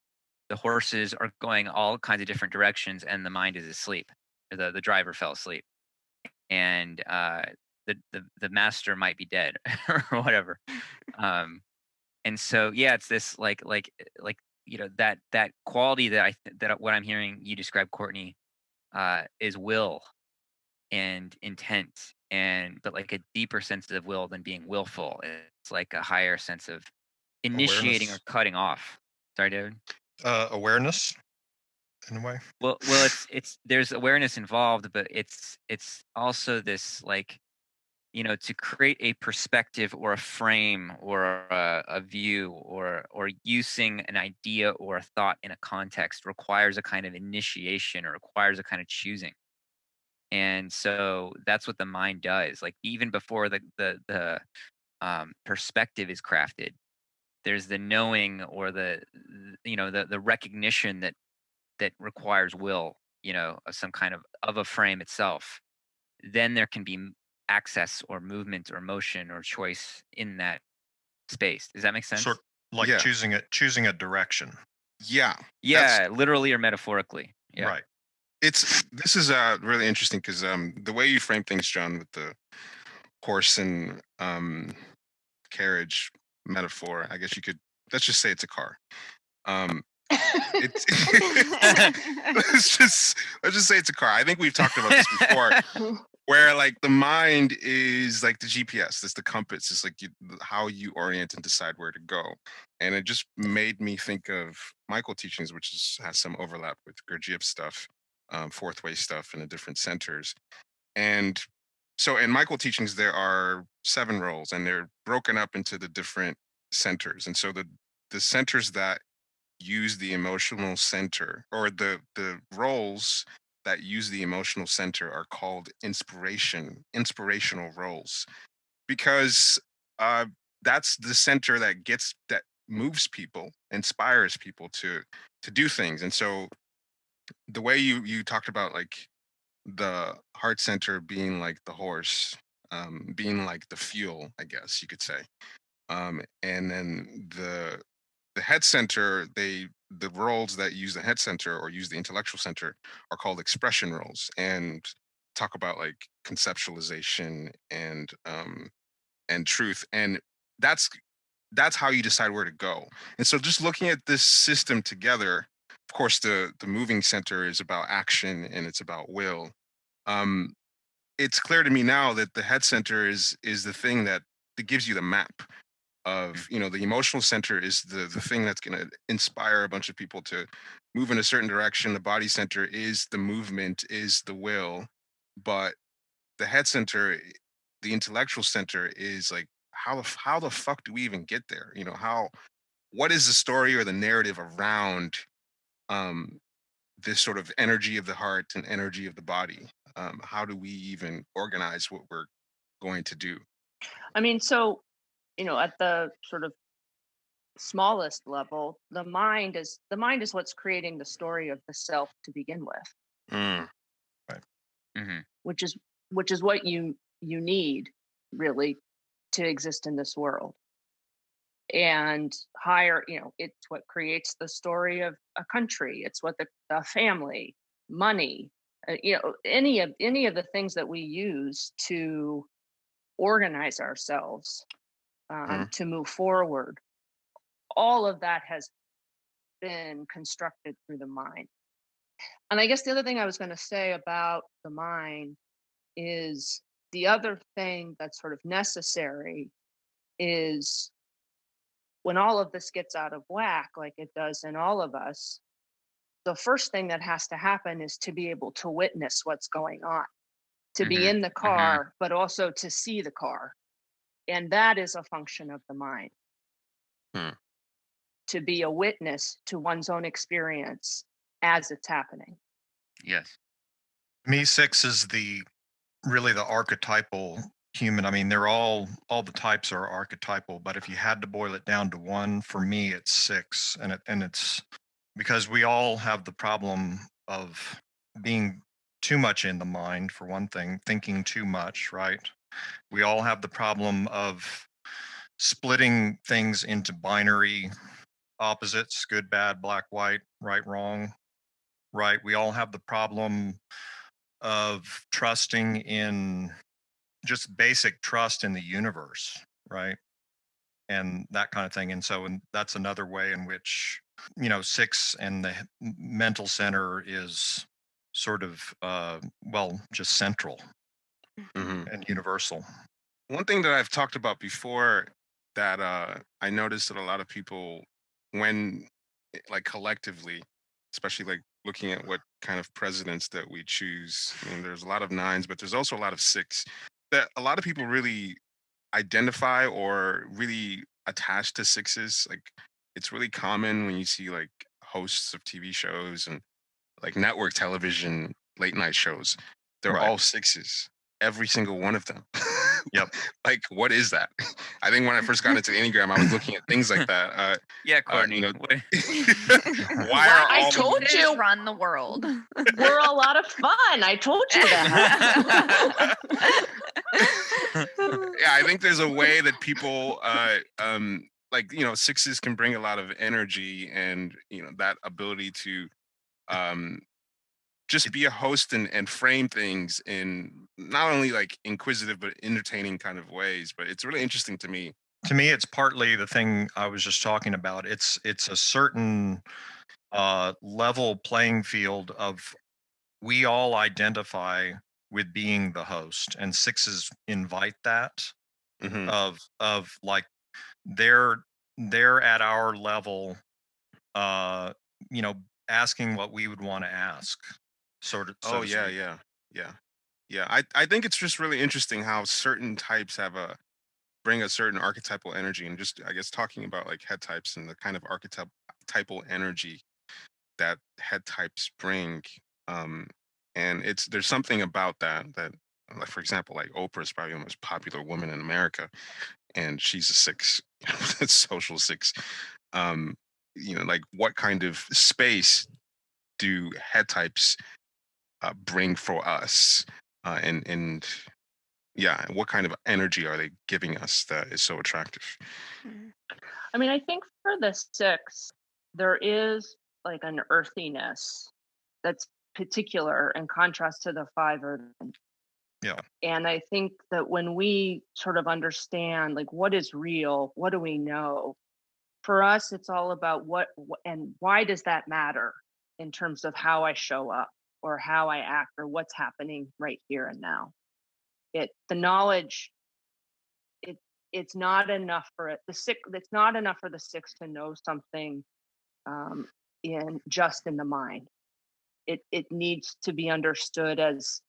Speaker 2: the horses are going all kinds of different directions, and the mind is asleep. The driver fell asleep, and the master might be dead or whatever. Um, and so yeah, it's this like that quality that that what I'm hearing you describe, Courtney, is will and intent, and but like a deeper sense of will than being willful. It's like a higher sense of initiating or
Speaker 4: Awareness.
Speaker 2: cutting off. Sorry, David.
Speaker 4: Awareness in a way.
Speaker 2: Well, it's there's awareness involved, but it's also this, like, to create a perspective or a frame or a view or using an idea or a thought in a context requires a kind of initiation or requires a kind of choosing. And so that's what the mind does. Like, even before the perspective is crafted, there's the knowing or the recognition that requires will, of some kind of a frame itself. Then there can be access or movement or motion or choice in that space. Does that make
Speaker 4: Sort
Speaker 2: sense?
Speaker 4: like
Speaker 3: Yeah.
Speaker 4: choosing a direction.
Speaker 3: Yeah.
Speaker 2: Yeah, literally or metaphorically. Yeah.
Speaker 4: Right.
Speaker 3: This is really interesting because the way you frame things, John, with the horse and carriage metaphor, I guess you could, let's just say it's a car. It's let's just say it's a car. I think we've talked about this before, where like the mind is like the GPS, it's the compass, it's like how you orient and decide where to go. And it just made me think of Michael teachings, which has some overlap with Gurdjieff stuff, fourth way stuff in the different centers. And so in Michael teachings, there are 7 roles, and they're broken up into the different centers. And so the centers that use the emotional center, or the roles that use the emotional center are called inspirational roles, because uh, that's the center that moves people, inspires people to do things. And so the way you talked about like the heart center being like the horse, being like the fuel, I guess you could say, and then the head center, the roles that use the head center or use the intellectual center are called expression roles, and talk about like conceptualization and truth, and that's that's how you decide where to go. And so just looking at this system together, of course the moving center is about action and it's about will. um it's clear to me now that the head center is the thing that gives you the map of, the emotional center is the thing that's going to inspire a bunch of people to move in a certain direction. The body center is the movement, is the will. But the head center, the intellectual center, is like how the fuck do we even get there? What is the story or the narrative around um this sort of energy of the heart and energy of the body? How do we even organize what we're going to do?
Speaker 1: I mean, so, at the sort of smallest level, the mind is what's creating the story of the self to begin with,
Speaker 3: Mm.
Speaker 4: Right.
Speaker 2: Hmm.
Speaker 1: which is what you need really to exist in this world. And higher, it's what creates the story of a country. It's what the family, money, any of the things that we use to organize ourselves,
Speaker 3: Mm.
Speaker 1: to move forward. All of that has been constructed through the mind. And I guess the other thing I was going to say about the mind is the other thing that's sort of necessary is when all of this gets out of whack, like it does in all of us, the first thing that has to happen is to be able to witness what's going on, to be
Speaker 2: Hmm.
Speaker 1: in the
Speaker 2: Hmm.
Speaker 1: car, but also to see the car. And that is a function of the mind,
Speaker 3: Hmm.
Speaker 1: to be a witness to one's own experience as it's happening.
Speaker 2: Yes.
Speaker 4: Me, six is really the archetypal human. I mean, they're all the types are archetypal, but if you had to boil it down to one, for me, it's six, and it's because we all have the problem of being too much in the mind, for one thing, thinking too much, right? We all have the problem of splitting things into binary opposites, good, bad, black, white, right, wrong, right? We all have the problem of trusting in just basic trust in the universe, right? And that kind of thing. And that's another way in which, six and the mental center is sort of, just central
Speaker 3: Hmm.
Speaker 4: and universal.
Speaker 3: One thing that I've talked about before that I noticed that a lot of people, when like collectively, especially like looking at what kind of presidents that we choose, I mean, there's a lot of nines, but there's also a lot of six, that a lot of people really identify or really attached to sixes. Like it's really common when you see like hosts of TV shows and like network television late night shows, they're
Speaker 4: Right.
Speaker 3: all sixes, every single one of them.
Speaker 4: Yep.
Speaker 3: Like what is that? I think when I first got into the Enneagram, I was looking at things like that.
Speaker 2: Yeah, Courtney.
Speaker 3: Why are
Speaker 1: I
Speaker 3: all
Speaker 1: told
Speaker 3: the,
Speaker 1: you.
Speaker 5: Run the world.
Speaker 1: We're a lot of fun. I told you that.
Speaker 3: yeah, I think there's a way that people like sixes can bring a lot of energy, and that ability to um just be a host and frame things in not only like inquisitive but entertaining kind of ways. But it's really interesting to me.
Speaker 4: To me, it's partly the thing I was just talking about. It's a certain level playing field of we all identify with being the host, and sixes invite that
Speaker 3: Hmm.
Speaker 4: of like they're at our level, uh, you know, asking what we would want to ask, sort of, so
Speaker 3: Oh
Speaker 4: to
Speaker 3: yeah,
Speaker 4: speak.
Speaker 3: yeah. I think it's just really interesting how certain types bring a certain archetypal energy, and just I guess talking about like head types and the kind of archetypal energy that head types bring. Um, And there's something about that, like, for example, like Oprah is probably the most popular woman in America, and she's a 6, social 6. Um, like, what kind of space do head types bring for us? And yeah, what kind of energy are they giving us that is so attractive?
Speaker 1: I mean, I think for the 6, there is like an earthiness that's particular in contrast to the 5 or
Speaker 4: Yeah.
Speaker 1: and I think that when we sort of understand like what is real, what do we know? For us, it's all about what and why does that matter in terms of how I show up or how I act or what's happening right here and now. The knowledge, it's not enough for it. It's not enough for the 6 to know something in the mind. It needs to be understood as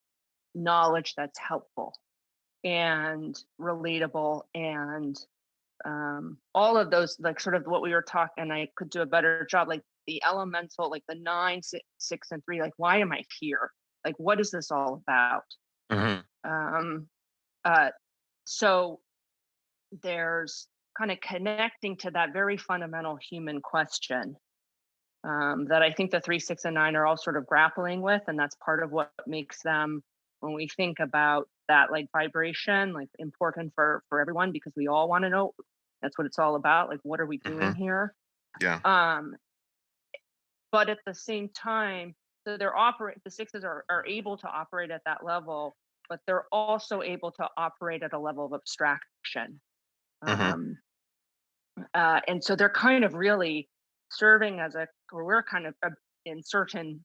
Speaker 1: knowledge that's helpful and relatable and all of those, like sort of what we were talking, and I could do a better job, like the elemental, like the 9, 6 and 3, like why am I here, like what is this all about? um so there's kind of connecting to that very fundamental human question that I think the 3, 6, and 9 are all sort of grappling with, and that's part of what makes them, when we think about that like vibration, like important for everyone, because we all want to know. That's what it's all about. Like, what are we doing here?
Speaker 3: Yeah.
Speaker 1: But at the same time, so the 6s are able to operate at that level, but they're also able to operate at a level of abstraction. And so they're kind of really serving as or we're kind of in certain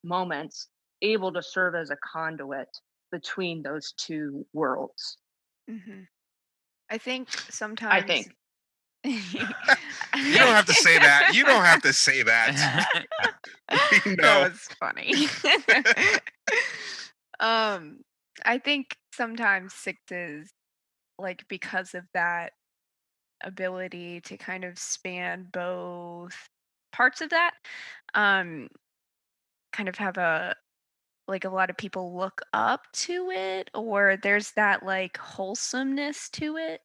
Speaker 1: moments able to serve as a conduit between those two worlds.
Speaker 5: I think sometimes.
Speaker 1: I think.
Speaker 3: You don't have to say that. You don't have to say that. We know.
Speaker 5: That was funny. I think sometimes 6s, like because of that ability to kind of span both parts of that, kind of have a lot of people look up to it, or there's that like wholesomeness to it.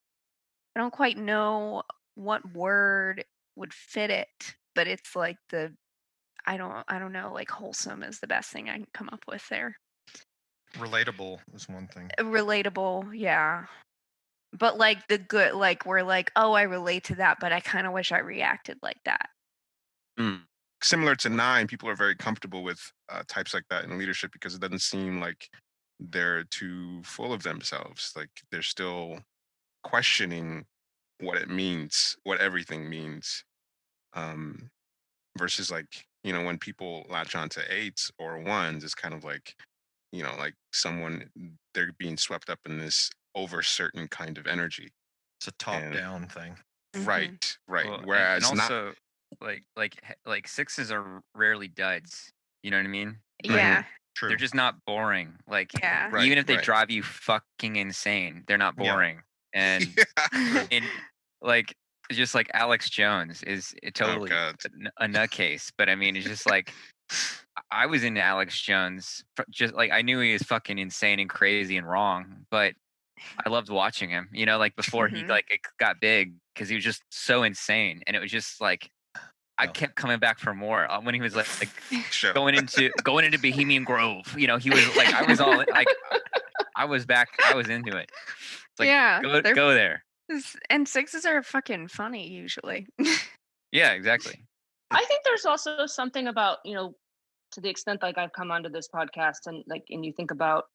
Speaker 5: I don't quite know what word would fit it, but it's like I don't know, like wholesome is the best thing I can come up with there.
Speaker 4: Relatable is one thing.
Speaker 5: Relatable, yeah. But like the good, like we're like, oh, I relate to that, but I kind of wish I reacted like that.
Speaker 3: Similar to 9, people are very comfortable with types like that in leadership because it doesn't seem like they're too full of themselves. Like they're still questioning what it means, what everything means. Versus like, when people latch on to 8s or 1s, it's kind of like, like they're being swept up in this over certain kind of energy.
Speaker 4: It's a top-down thing.
Speaker 3: Right.
Speaker 2: Well,
Speaker 3: Whereas
Speaker 2: and also, like 6s are rarely duds. You know what I mean?
Speaker 5: Yeah.
Speaker 4: True.
Speaker 2: They're just not boring. Like,
Speaker 5: Yeah.
Speaker 2: even if they drive you fucking insane, they're not boring. And like, just like Alex Jones is totally a nutcase. But I mean, it's just like, I was into Alex Jones. Just like, I knew he was fucking insane and crazy and wrong, but I loved watching him, like before he like it got big, because he was just so insane, and it was just like I kept coming back for more when he was like going into Bohemian Grove. He was like, I was all like, I was back, I was into it. It's like,
Speaker 5: yeah,
Speaker 2: go there.
Speaker 5: And 6s are fucking funny usually.
Speaker 2: Yeah, exactly.
Speaker 1: I think there's also something about, to the extent like I've come onto this podcast and you think about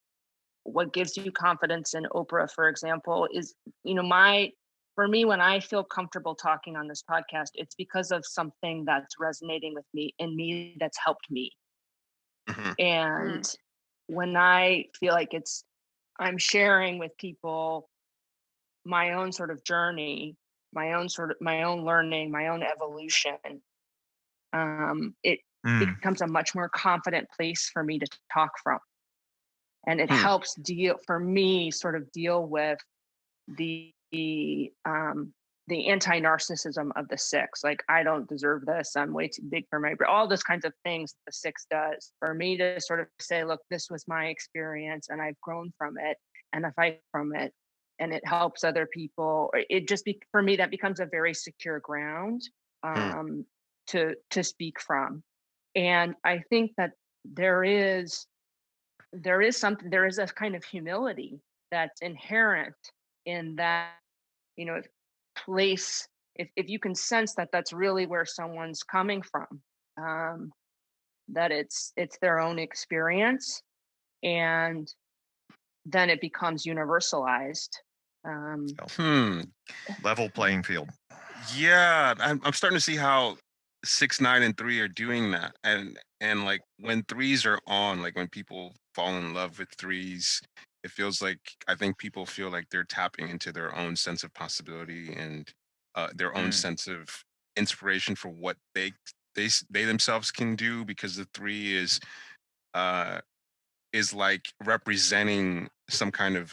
Speaker 1: what gives you confidence in Oprah, for example, is, for me, when I feel comfortable talking on this podcast, it's because of something that's resonating with me that's helped me. And when I feel like I'm sharing with people my own sort of journey, my own learning, my own evolution, it becomes a much more confident place for me to talk from. And it helps deal with the the anti-narcissism of the six, like I don't deserve this, I'm way too big for my brain, all those kinds of things the six does. For me to sort of say, look, this was my experience and I've grown from it, and if I from it and it helps other people, it just for me that becomes a very secure ground to speak from. And I think that there is a kind of humility that's inherent in that, place. If you can sense that that's really where someone's coming from, that it's their own experience, and then it becomes universalized.
Speaker 4: Level playing field.
Speaker 3: Yeah, I'm starting to see how 6, 9, and 3 are doing that, and like when threes are on, like when people fall in love with threes, it feels like, I think people feel like they're tapping into their own sense of possibility and their own sense of inspiration for what they themselves can do, because the three is like representing some kind of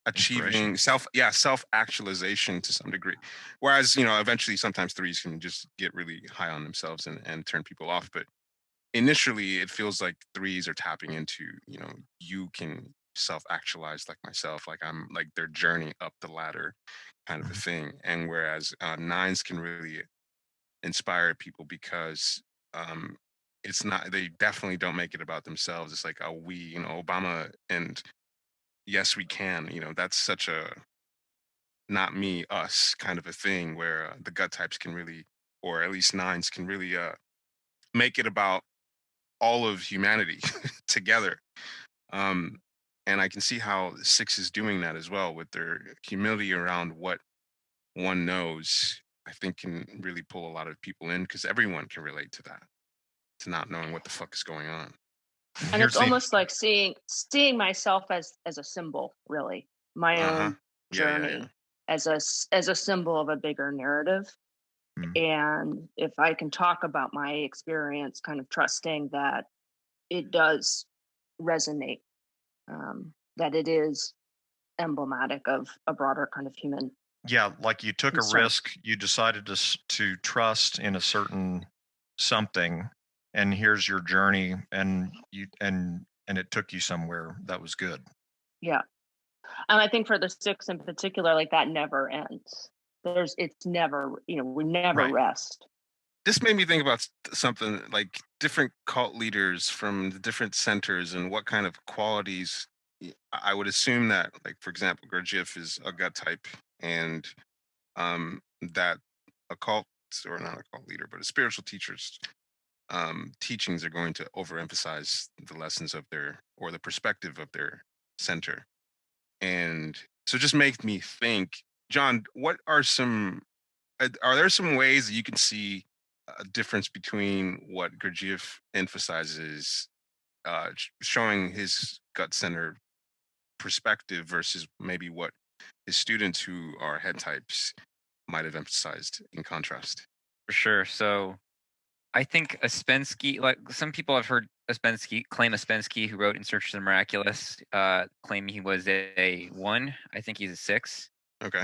Speaker 3: achieving self actualization to some degree, whereas eventually sometimes threes can just get really high on themselves and turn people off. But initially it feels like threes are tapping into, you can self actualize like myself, like I'm like their journey up the ladder kind of a thing. And whereas nines can really inspire people because it's not, they definitely don't make it about themselves. It's like, oh, we, Obama and yes we can, that's such a not me us kind of a thing, where the gut types can really, or at least nines can really make it about all of humanity together. And I can see how six is doing that as well, with their humility around what one knows. I think can really pull a lot of people in, because everyone can relate to that, to not knowing what the fuck is going on.
Speaker 1: And it's almost like seeing myself as a symbol, really, my own journey as a symbol of a bigger narrative. And if I can talk about my experience, kind of trusting that it does resonate, that it is emblematic of a broader kind of human.
Speaker 4: Yeah, like you took
Speaker 1: concern.
Speaker 4: a risk, you decided to trust in a certain something, and here's your journey, and it took you somewhere that was good.
Speaker 1: Yeah. And I think for the six in particular, like that never ends. It's never, we never rest.
Speaker 3: This made me think about something like different cult leaders from the different centers and what kind of qualities. I would assume that, like, for example, Gurdjieff is a gut type, and that a cult, or not a cult leader, but a spiritual teacher's teachings are going to overemphasize the lessons of their, or the perspective of their center. And so just makes me think, John, what are there some ways that you can see a difference between what Gurdjieff emphasizes, showing his gut center perspective, versus maybe what his students who are head types might have emphasized in contrast?
Speaker 2: For sure. So I think Ouspensky, like some people have heard Ouspensky, who wrote In Search of the Miraculous, claim he was a 1. I think he's a 6.
Speaker 3: Okay.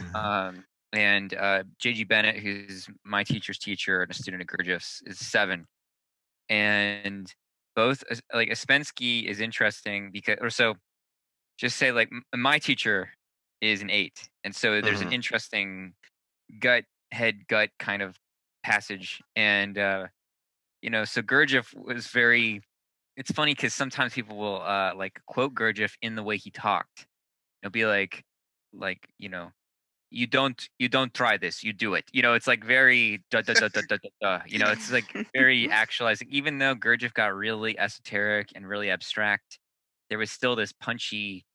Speaker 2: And J.G. Bennett, who's my teacher's teacher and a student of Gurdjieff's, is 7. And both, like Ouspensky is interesting because, or so, just say like my teacher is an 8, and so there's an interesting gut kind of passage. And so Gurdjieff was very, it's funny because sometimes people will like quote Gurdjieff in the way he talked. It'll be like you don't try this, you do it. It's like very da da da da da da da. It's like very actualizing. Even though Gurdjieff got really esoteric and really abstract, there was still this punchy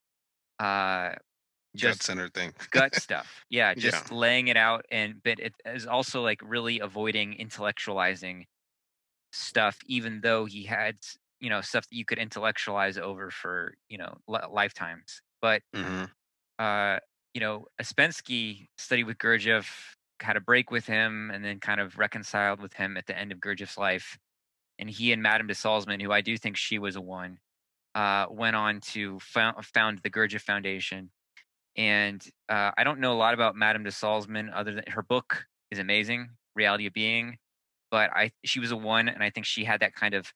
Speaker 3: Gut center thing.
Speaker 2: gut stuff. Yeah, just laying it out. But it is also like really avoiding intellectualizing stuff, even though he had stuff that you could intellectualize over for lifetimes. But Ouspensky studied with Gurdjieff, had a break with him, and then kind of reconciled with him at the end of Gurdjieff's life. And he and Madame de Salzman, who I do think she was a 1, went on to found the Gurdjieff Foundation. And I don't know a lot about Madame de Salzman other than her book is amazing, Reality of Being. But she was a one, and I think she had that kind of,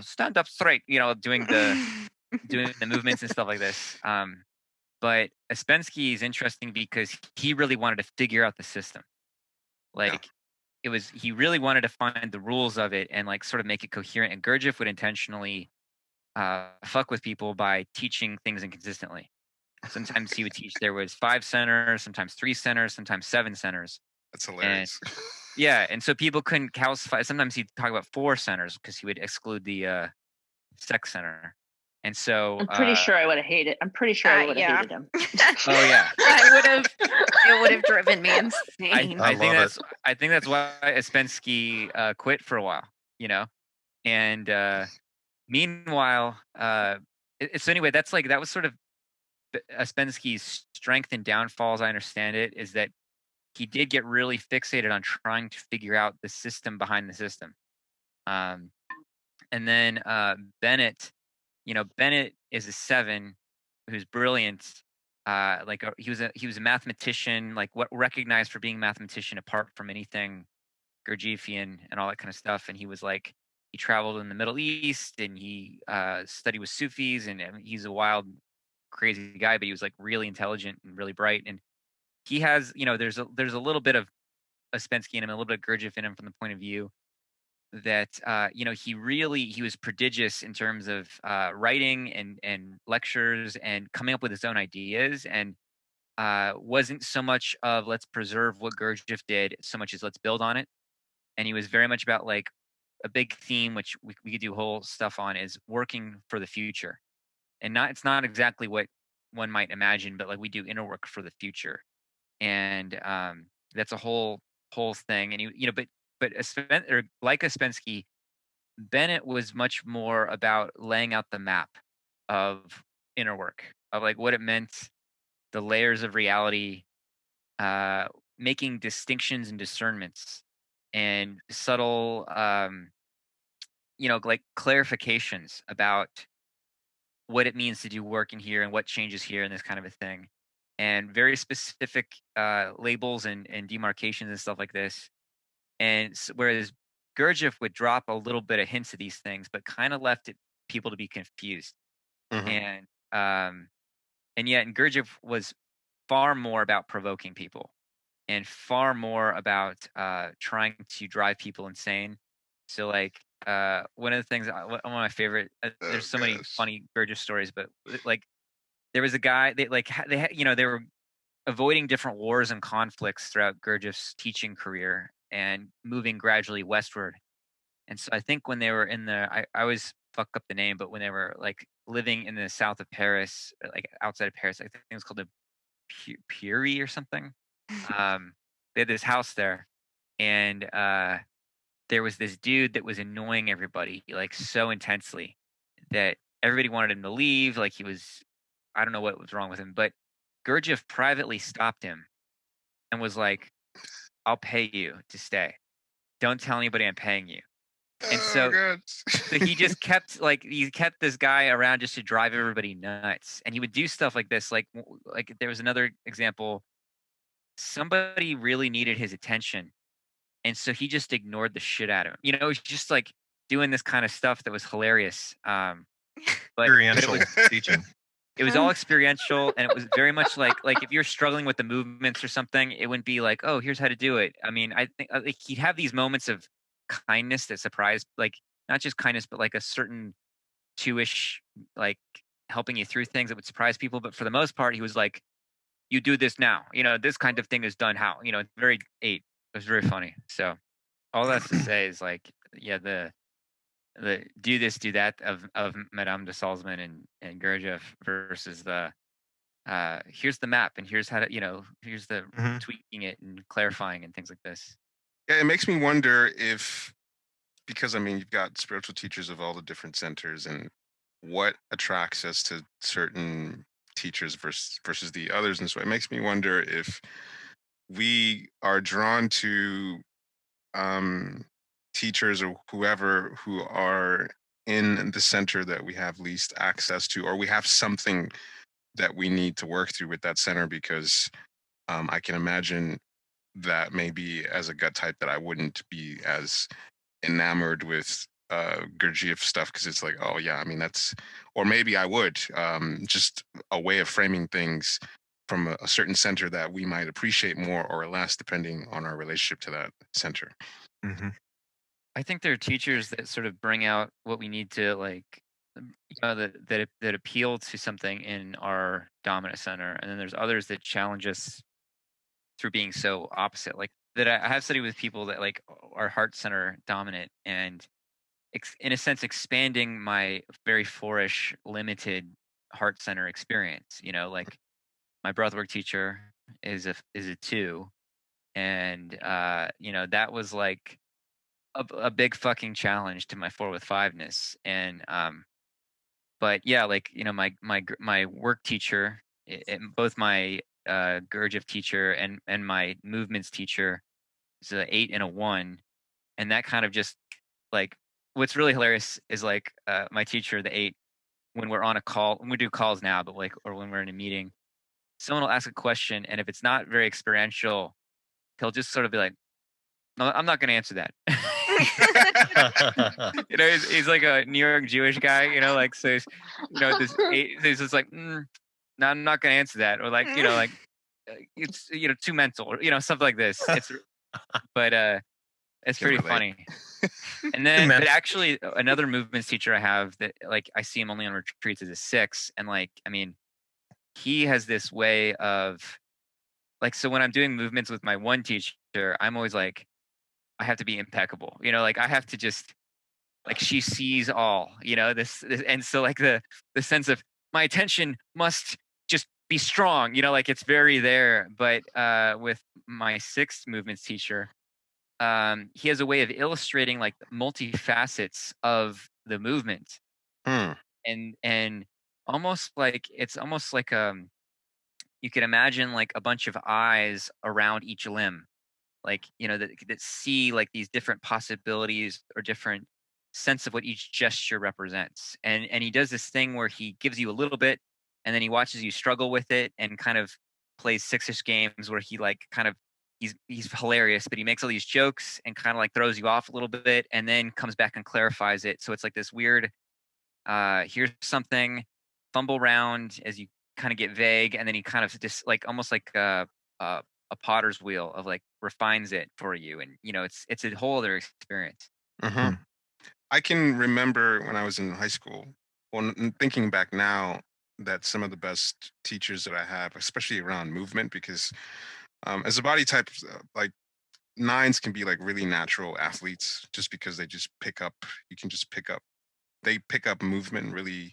Speaker 2: stand up straight, doing the movements and stuff like this. But Ouspensky is interesting because he really wanted to figure out the system. Like he really wanted to find the rules of it and like sort of make it coherent. And Gurdjieff would intentionally fuck with people by teaching things inconsistently. Sometimes he would teach there was 5 centers, sometimes 3 centers, sometimes 7 centers.
Speaker 3: That's hilarious.
Speaker 2: Yeah, and so people couldn't calcify. Sometimes he'd talk about 4 centers because he would exclude the sex center. And so
Speaker 1: I'm pretty sure I would have hated. I'm pretty sure I would have hated him.
Speaker 2: Oh yeah,
Speaker 5: it would have driven me insane.
Speaker 2: I think that's why Ouspensky quit for a while, and meanwhile, so anyway, that was sort of Ouspensky's strength and downfall, as I understand it, is that he did get really fixated on trying to figure out the system behind the system. And then Bennett, Bennett is a 7 who's brilliant. He was a mathematician, like what recognized for being a mathematician apart from anything Gurdjieffian and all that kind of stuff. And he was like, he traveled in the Middle East and he studied with Sufis, and he's a wild, crazy guy, but he was like really intelligent and really bright. And he has, there's a little bit of Ouspensky in him, a little bit of Gurdjieff in him from the point of view that he was prodigious in terms of writing and lectures and coming up with his own ideas, and wasn't so much of let's preserve what Gurdjieff did so much as let's build on it. And he was very much about like a big theme which we could do whole stuff on is working for the future, and it's not exactly what one might imagine, but like we do inner work for the future. And that's a whole thing. And but like Ouspensky, Bennett was much more about laying out the map of inner work, of like what it meant, the layers of reality, making distinctions and discernments, and subtle, like clarifications about what it means to do work in here and what changes here and this kind of a thing, and very specific labels and demarcations and stuff like this. And whereas Gurdjieff would drop a little bit of hints of these things, but kind of left people to be confused. And yet, Gurdjieff was far more about provoking people, and far more about trying to drive people insane. So, like one of the things, one of my favorite. There's so many funny Gurdjieff stories, but like there was a guy they were avoiding different wars and conflicts throughout Gurdjieff's teaching career and moving gradually westward. And so I think when they were I always fuck up the name, but when they were like living in the south of Paris, like outside of Paris, I think it was called the Puri or something. They had this house there, and there was this dude that was annoying everybody like so intensely that everybody wanted him to leave. Like I don't know what was wrong with him, but Gurdjieff privately stopped him and was like, I'll pay you to stay. Don't tell anybody I'm paying you. And so he just kept this guy around just to drive everybody nuts. And he would do stuff like this. Like there was another example. Somebody really needed his attention. And so he just ignored the shit out of him. It was just like doing this kind of stuff that was hilarious. But
Speaker 4: experiential teaching.
Speaker 2: It was all experiential, and it was very much like if you're struggling with the movements or something, it wouldn't be like, oh, here's how to do it. I mean, I think like he'd have these moments of kindness that surprised, like not just kindness, but like a certain two-ish, like helping you through things that would surprise people. But for the most part, he was like, you do this now. This kind of thing is done how. Very 8. It was very funny. So all that's to say is like, yeah, the do this, do that of Madame de Salzman and Gurdjieff versus the here's the map and here's how to here's the tweaking it and clarifying and things like this.
Speaker 3: Yeah, it makes me wonder if, because I mean you've got spiritual teachers of all the different centers, and what attracts us to certain teachers versus the others, and so it makes me wonder if we are drawn to teachers or whoever who are in the center that we have least access to, or we have something that we need to work through with that center, because I can imagine that maybe as a gut type that I wouldn't be as enamored with Gurdjieff stuff, because it's like, oh yeah, I mean that's, or maybe I would, just a way of framing things from a certain center that we might appreciate more or less depending on our relationship to that center.
Speaker 4: Mm-hmm.
Speaker 2: I think there are teachers that sort of bring out what we need to like, that appeal to something in our dominant center, and then there's others that challenge us through being so opposite. Like that, I have studied with people that like are heart center dominant, and in a sense expanding my very fourish, limited heart center experience. Like my breathwork teacher is a 2, and that was like a big fucking challenge to my 4 with 5ness. And but yeah, like my work teacher, both my Gurdjieff teacher and my movements teacher is a 8 and a 1, and that kind of just like, what's really hilarious is like my teacher, the 8, when we're on a call, when we do calls now, but like, or when we're in a meeting, someone will ask a question, and if it's not very experiential, he'll just sort of be like, no, I'm not going to answer that. He's like a New York Jewish guy, like, so he's, he's just like, no, I'm not going to answer that. Or like, like it's, too mental, or, stuff like this. But it's pretty funny. And then, but actually another movements teacher I have that like, I see him only on retreats is a 6. And like, I mean, he has this way of like, so when I'm doing movements with my 1 teacher, I'm always like, I have to be impeccable, like I have to just like, she sees all, this, and so like the sense of my attention must just be strong, like it's very there. But with my 6th movements teacher, he has a way of illustrating like multifacets of the movement. And almost like, it's almost like you could imagine like a bunch of eyes around each limb, like that see like these different possibilities or different sense of what each gesture represents. And he does this thing where he gives you a little bit, and then he watches you struggle with it, and kind of plays 6-ish games where he like kind of, he's hilarious, but he makes all these jokes and kind of like throws you off a little bit, and then comes back and clarifies it. So it's like this weird, here's something, fumble around as you kind of get vague, and then he kind of just like, almost like a potter's wheel of like, refines it for you. And it's a whole other experience.
Speaker 3: I can remember when I was in high school, well, thinking back now, that some of the best teachers that I have, especially around movement, because as a body type, like 9s can be like really natural athletes, just because they just pick up, they pick up movement really,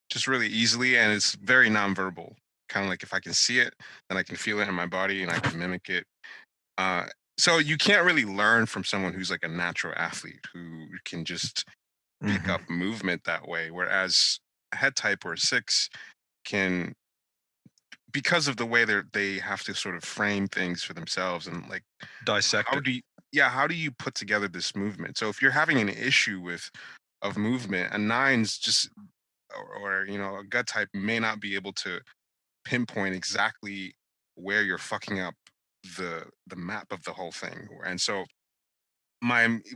Speaker 3: just really easily, and it's very nonverbal. Kind of like, if I can see it, then I can feel it in my body and I can mimic it. So you can't really learn from someone who's like a natural athlete who can just pick up movement that way. Whereas a head type or a 6 can, because of the way they have to sort of frame things for themselves and like
Speaker 4: dissect
Speaker 3: how do you put together this movement? So if you're having an issue of movement, a 9's just, or a gut type may not be able to pinpoint exactly where you're fucking up the map of the whole thing. And so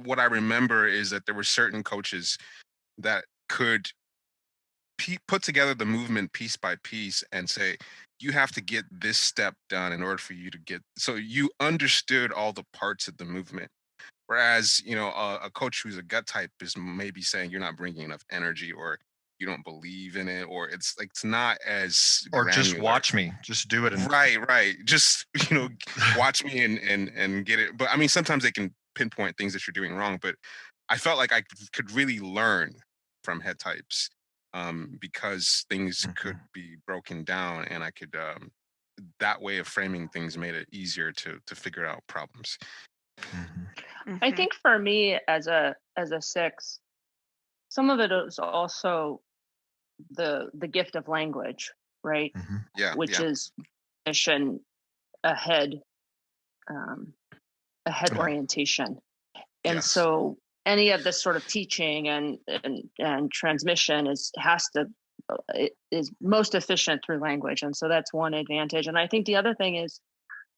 Speaker 3: what I remember is that there were certain coaches that could put together the movement piece by piece and say, you have to get this step done in order for you to get, so you understood all the parts of the movement. Whereas, a coach who's a gut type is maybe saying you're not bringing enough energy, or you don't believe in it, or it's like, it's not as
Speaker 4: or
Speaker 3: granular.
Speaker 4: Just watch me, just do it.
Speaker 3: Right. Just, watch me and get it. But I mean, sometimes they can pinpoint things that you're doing wrong, but I felt like I could really learn from head types, because things could be broken down, and I could, that way of framing things made it easier to figure out problems.
Speaker 1: I think for me as a 6, some of it is also the gift of language, right?
Speaker 3: Yeah,
Speaker 1: which is mission, a head orientation. And so any of this sort of teaching and transmission has to it is most efficient through language. And so that's one advantage. And I think the other thing is,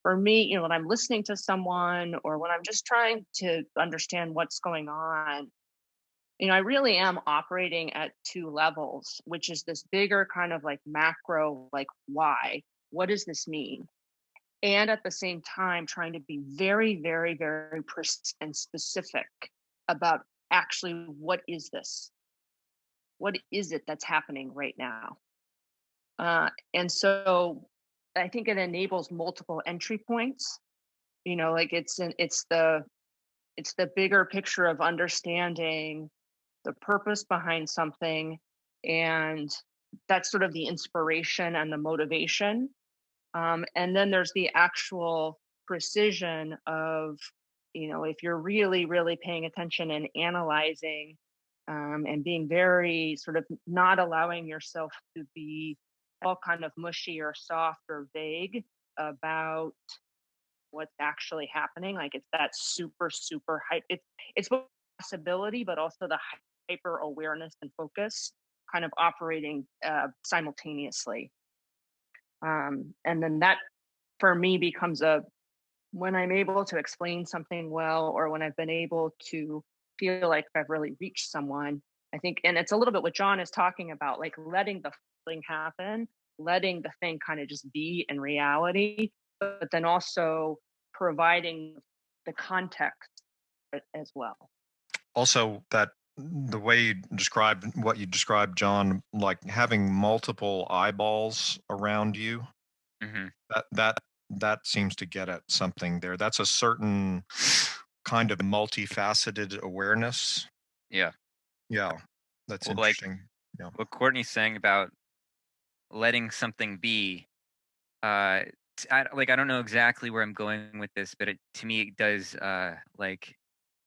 Speaker 1: for me, when I'm listening to someone or when I'm just trying to understand what's going on, I really am operating at two levels, which is this bigger kind of like macro, like why, what does this mean? And at the same time, trying to be very, very, very precise and specific about actually what is this? What is it that's happening right now? And so I think it enables multiple entry points. Like it's the bigger picture of understanding the purpose behind something, and that's sort of the inspiration and the motivation. And then there's the actual precision of, if you're really, really paying attention and analyzing, and being very sort of not allowing yourself to be all kind of mushy or soft or vague about what's actually happening. Like it's that super, super hype. It's both possibility, but also the hyper awareness and focus kind of operating simultaneously. And then that for me becomes when I'm able to explain something well, or when I've been able to feel like I've really reached someone, I think, and it's a little bit what John is talking about, like letting the thing happen, letting the thing kind of just be in reality, but then also providing the context as well.
Speaker 4: Also, that the way you described what you described, John, like having multiple eyeballs around you,
Speaker 2: Mm-hmm.
Speaker 4: that seems to get at something there. That's a certain kind of multifaceted awareness.
Speaker 2: Yeah.
Speaker 4: Yeah, that's
Speaker 2: Well,
Speaker 4: interesting. Yeah.
Speaker 2: What Courtney's saying about letting something be, I don't know exactly where I'm going with this, but to me it does like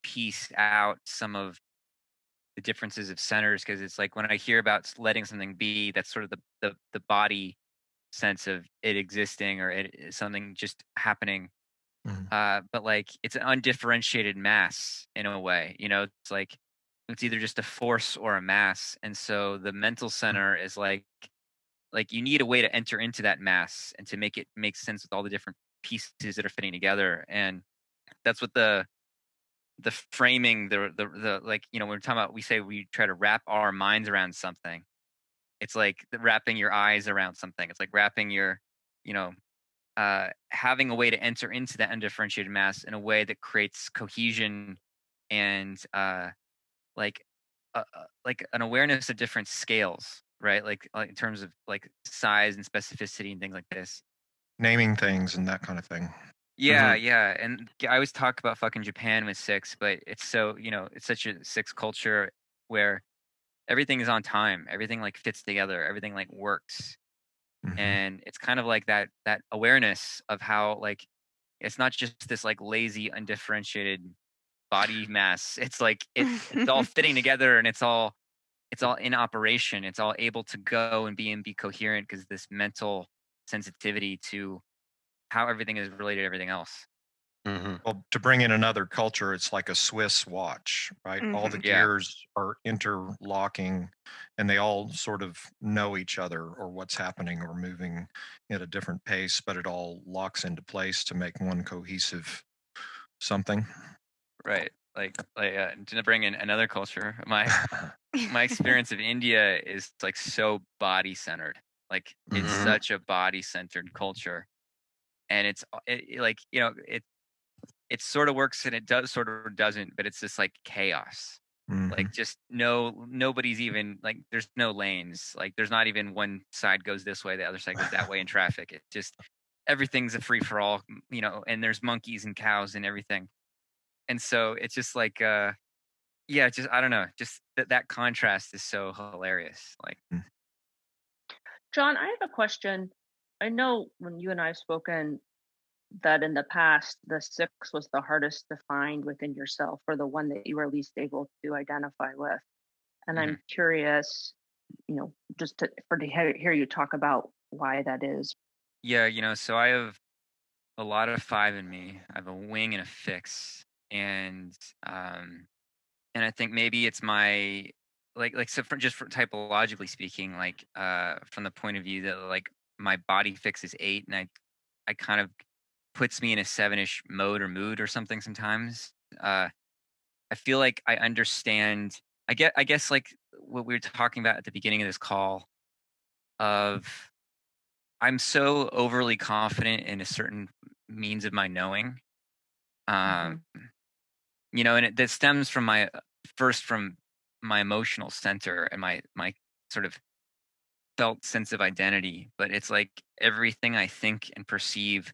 Speaker 2: piece out some of the differences of centers, because it's like when I hear about letting something be, that's sort of the body sense of it existing, or something just happening. But like it's an undifferentiated mass in a way. It's like it's either just a force or a mass, and so the mental center is like you need a way to enter into that mass and to make it make sense with all the different pieces that are fitting together. And that's what the framing, the like, we're talking about, we say we try to wrap our minds around something. It's like wrapping your eyes around something. It's like wrapping your, having a way to enter into that undifferentiated mass in a way that creates cohesion and like like an awareness of different scales, right? Like in terms of like size and specificity and things like this.
Speaker 4: Naming things and that kind of thing.
Speaker 2: Yeah, yeah. And I always talk about fucking Japan with six, but it's so, it's such a six culture where everything is on time. Everything like fits together. Everything like works. And it's kind of like that awareness of how like it's not just this like lazy, undifferentiated body mass. It's like it's all fitting together, and it's all in operation. It's all able to go and be coherent, because this mental sensitivity to how everything is related to everything else.
Speaker 4: Well, to bring in another culture, it's like a Swiss watch, right? All the
Speaker 2: Yeah.
Speaker 4: gears are interlocking, and they all sort of know each other or what's happening or moving at a different pace, but it all locks into place to make one cohesive something.
Speaker 2: Right. Like to bring in another culture, my experience of India is like so body centered. Like it's such a body centered culture, and it sort of works and it does sort of doesn't, but it's just like chaos. Like just nobody's even like, there's no lanes. Like there's not even one side goes this way, the other side goes that way in traffic. It just, everything's a free for all, and there's monkeys and cows and everything. And so it's just like, just, I don't know, just that contrast is so hilarious. Like,
Speaker 1: John, I have a question. I know when you and I have spoken that in the past, the six was the hardest to find within yourself, or the one that you were least able to identify with. And I'm curious, just to hear you talk about why that is.
Speaker 2: Yeah, so I have a lot of five in me. I have a wing and a fix. And I think maybe it's my so from typologically speaking, like from the point of view that like my body fixes 8, and I kind of puts me in a 7-ish mode or mood or something sometimes. I feel like I understand. I guess like what we were talking about at the beginning of this call of I'm so overly confident in a certain means of my knowing.
Speaker 1: Mhm.
Speaker 2: And that stems from from my emotional center and my sort of felt sense of identity. But it's like everything I think and perceive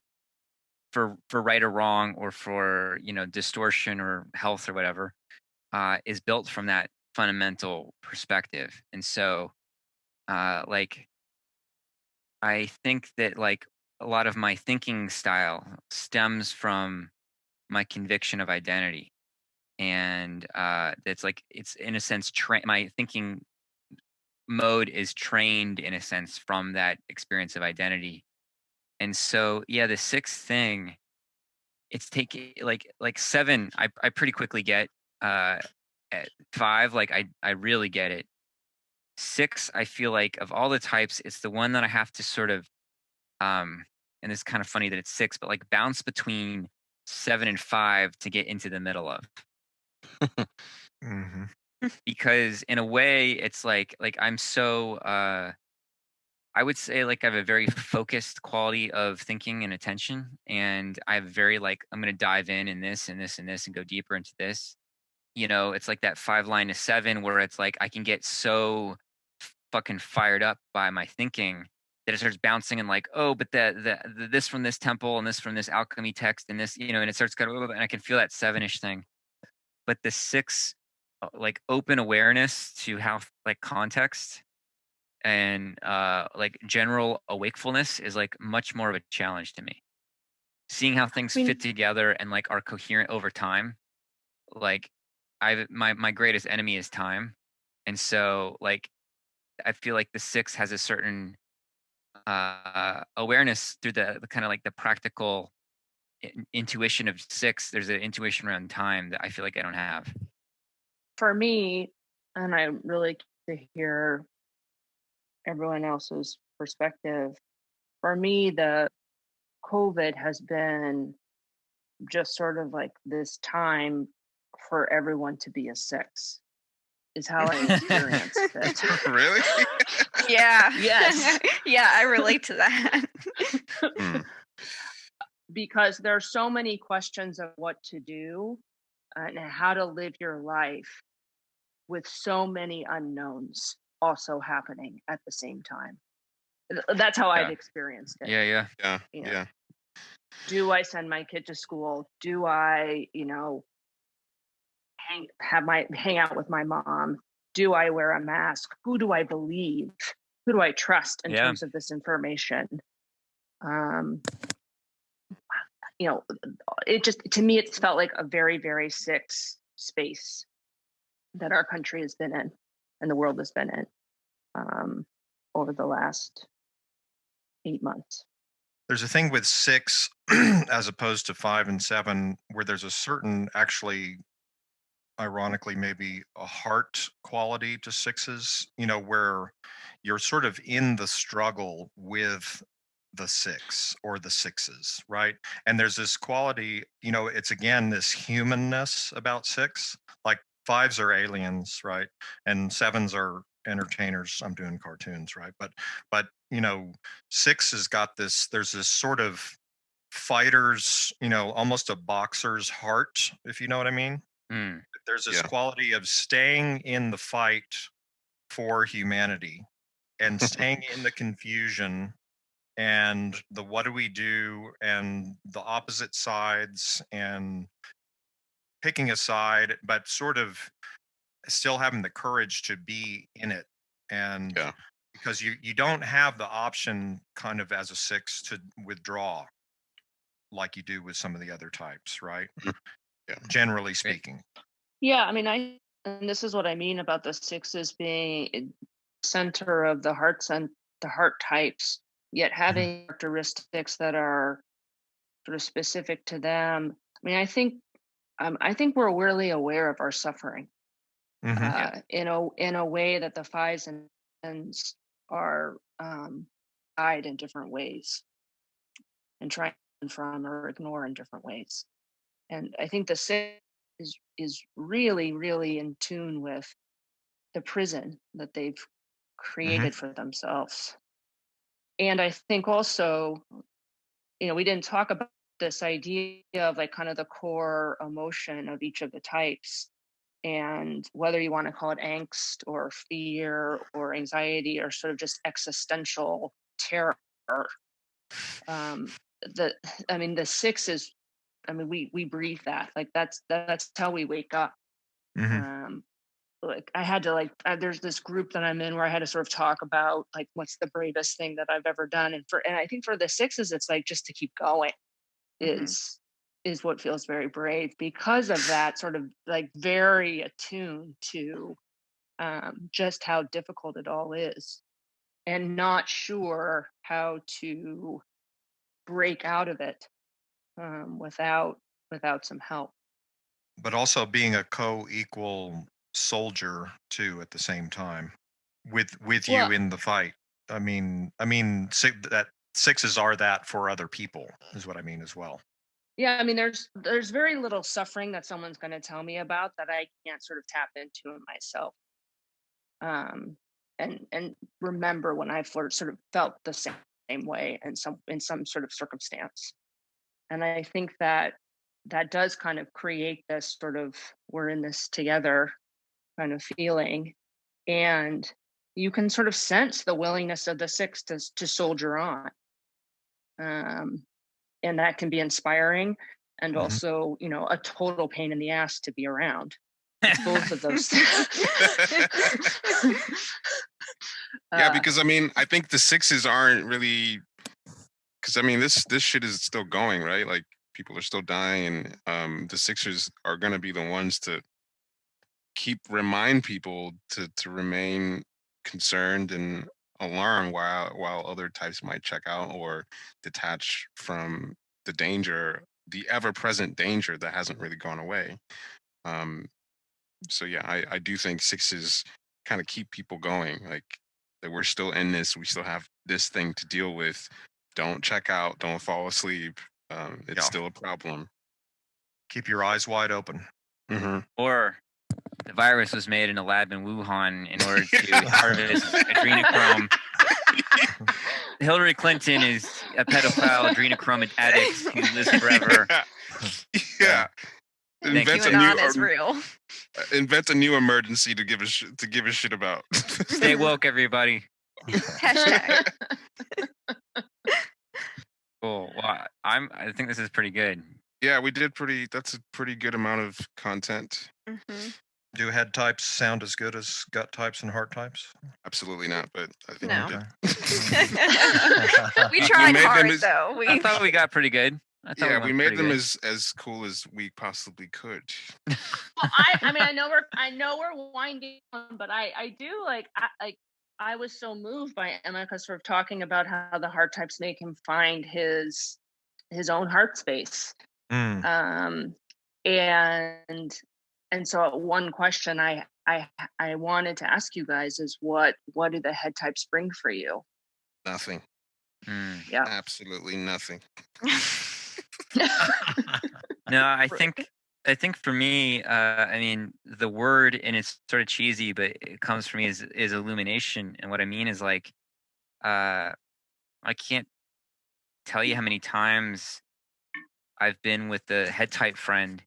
Speaker 2: for right or wrong, or for distortion or health or whatever, is built from that fundamental perspective. And so like I think that like a lot of my thinking style stems from my conviction of identity. And that's like it's in a sense my thinking mode is trained in a sense from that experience of identity. And so yeah, the sixth thing, it's taking like 7 I pretty quickly get. At 5, like I really get it. 6, I feel like of all the types, it's the one that I have to sort of and it's kind of funny that it's 6, but like bounce between 7 and 5 to get into the middle of.
Speaker 4: Hmm.
Speaker 2: Because in a way it's like I'm so I would say like I have a very focused quality of thinking and attention, and I have very like I'm going to dive in this and this and this and go deeper into this. It's like that 5 line to 7 where it's like I can get so fucking fired up by my thinking that it starts bouncing and like, oh, but the this from this temple and this from this alchemy text and this, and it starts going, and I can feel that 7-ish thing. But the 6, like open awareness to how like context and like general awakefulness is like much more of a challenge to me. Seeing how things
Speaker 1: I mean,
Speaker 2: fit together and like are coherent over time, like my greatest enemy is time. And so like I feel like the 6 has a certain awareness through the kind of like the practical intuition of 6. There's an intuition around time that I feel like I don't have.
Speaker 1: for me, and I really to hear everyone else's perspective. For me, the COVID has been just sort of like this time for everyone to be a 6, is how I experienced it.
Speaker 3: Really?
Speaker 5: Yeah.
Speaker 1: Yes.
Speaker 5: Yeah, I relate to that.
Speaker 1: Because there are so many questions of what to do and how to live your life with so many unknowns also happening at the same time. That's how I've experienced it.
Speaker 2: Yeah.
Speaker 1: Do I send my kid to school? Do I, hang out with my mom? Do I wear a mask? Who do I believe? Who do I trust in terms of this information? It just, to me, it's felt like a very, very 6 space that our country has been in and the world has been in over the last 8 months.
Speaker 4: There's a thing with 6 as opposed to 5 and 7 where there's a certain, actually, ironically, maybe a heart quality to 6s, where you're sort of in the struggle with the 6 or the 6s, right? And there's this quality, it's again this humanness about 6. Like 5s are aliens, right? And 7s are entertainers. I'm doing cartoons, right? But 6 has got this, there's this sort of fighter's, almost a boxer's heart, if you know what I mean. There's this quality of staying in the fight for humanity and staying in the confusion and the what do we do and the opposite sides and picking a side, but sort of still having the courage to be in it. And because you don't have the option kind of as a 6 to withdraw like you do with some of the other types, right? Generally speaking.
Speaker 1: Yeah, I mean, and this is what I mean about the 6s being center of the heart the heart types, yet having characteristics that are sort of specific to them. I mean, I think we're really aware of our suffering. in a way that the fives and tens are guide in different ways and try from or ignore in different ways. And I think the six is really, really in tune with the prison that they've created for themselves. And I think also, we didn't talk about this idea of like kind of the core emotion of each of the types, and whether you want to call it angst or fear or anxiety or sort of just existential terror. The six is, we breathe that, like that's how we wake up. Like I had to there's this group that I'm in where I had to sort of talk about like what's the bravest thing that I've ever done, and I think for the sixes it's like just to keep going is what feels very brave, because of that sort of like very attuned to just how difficult it all is, and not sure how to break out of it without some help.
Speaker 4: But also being a co-equal soldier too at the same time with you in the fight. That sixes are that for other people is what I mean as well.
Speaker 1: Yeah, there's very little suffering that someone's going to tell me about that I can't sort of tap into in myself. And remember when I sort of felt the same way in some sort of circumstance. And I think that does kind of create this sort of we're in this together kind of feeling. And you can sort of sense the willingness of the six to soldier on. And that can be inspiring and also, a total pain in the ass to be around. Both of those things.
Speaker 3: Yeah, because I think the sixes aren't really, because this shit is still going, right? Like people are still dying, and the sixers are going to be the ones to remind people to remain concerned and alarmed, while other types might check out or detach from the danger, the ever-present danger that hasn't really gone away. So yeah, I do think sixes kind of keep people going, like that we're still in this, we still have this thing to deal with. Don't check out, don't fall asleep. It's still a problem.
Speaker 4: Keep your eyes wide open.
Speaker 2: Or the virus was made in a lab in Wuhan in order to harvest adrenochrome. Hillary Clinton is a pedophile adrenochrome addict who lives forever.
Speaker 3: Yeah.
Speaker 5: Invent
Speaker 3: a new emergency to give a shit about.
Speaker 2: Stay woke, everybody.
Speaker 5: Hashtag.
Speaker 2: Cool. Well, I think this is pretty good.
Speaker 3: Yeah, we did that's a pretty good amount of content.
Speaker 4: Do head types sound as good as gut types and heart types?
Speaker 3: Absolutely not, but I think
Speaker 5: No.
Speaker 3: we did.
Speaker 5: We tried hard, though.
Speaker 2: I thought we got pretty good.
Speaker 3: We made them as cool as we possibly could.
Speaker 1: Well, I know we're winding on, but I do I was so moved by Emeka sort of talking about how the heart types make him find his own heart space. And so one question I wanted to ask you guys is what do the head types bring for you?
Speaker 3: Nothing.
Speaker 1: Yeah.
Speaker 3: Absolutely nothing.
Speaker 2: No, I think for me, the word, and it's sort of cheesy, but it comes for me is illumination. And what I mean is like, I can't tell you how many times I've been with the head type friend,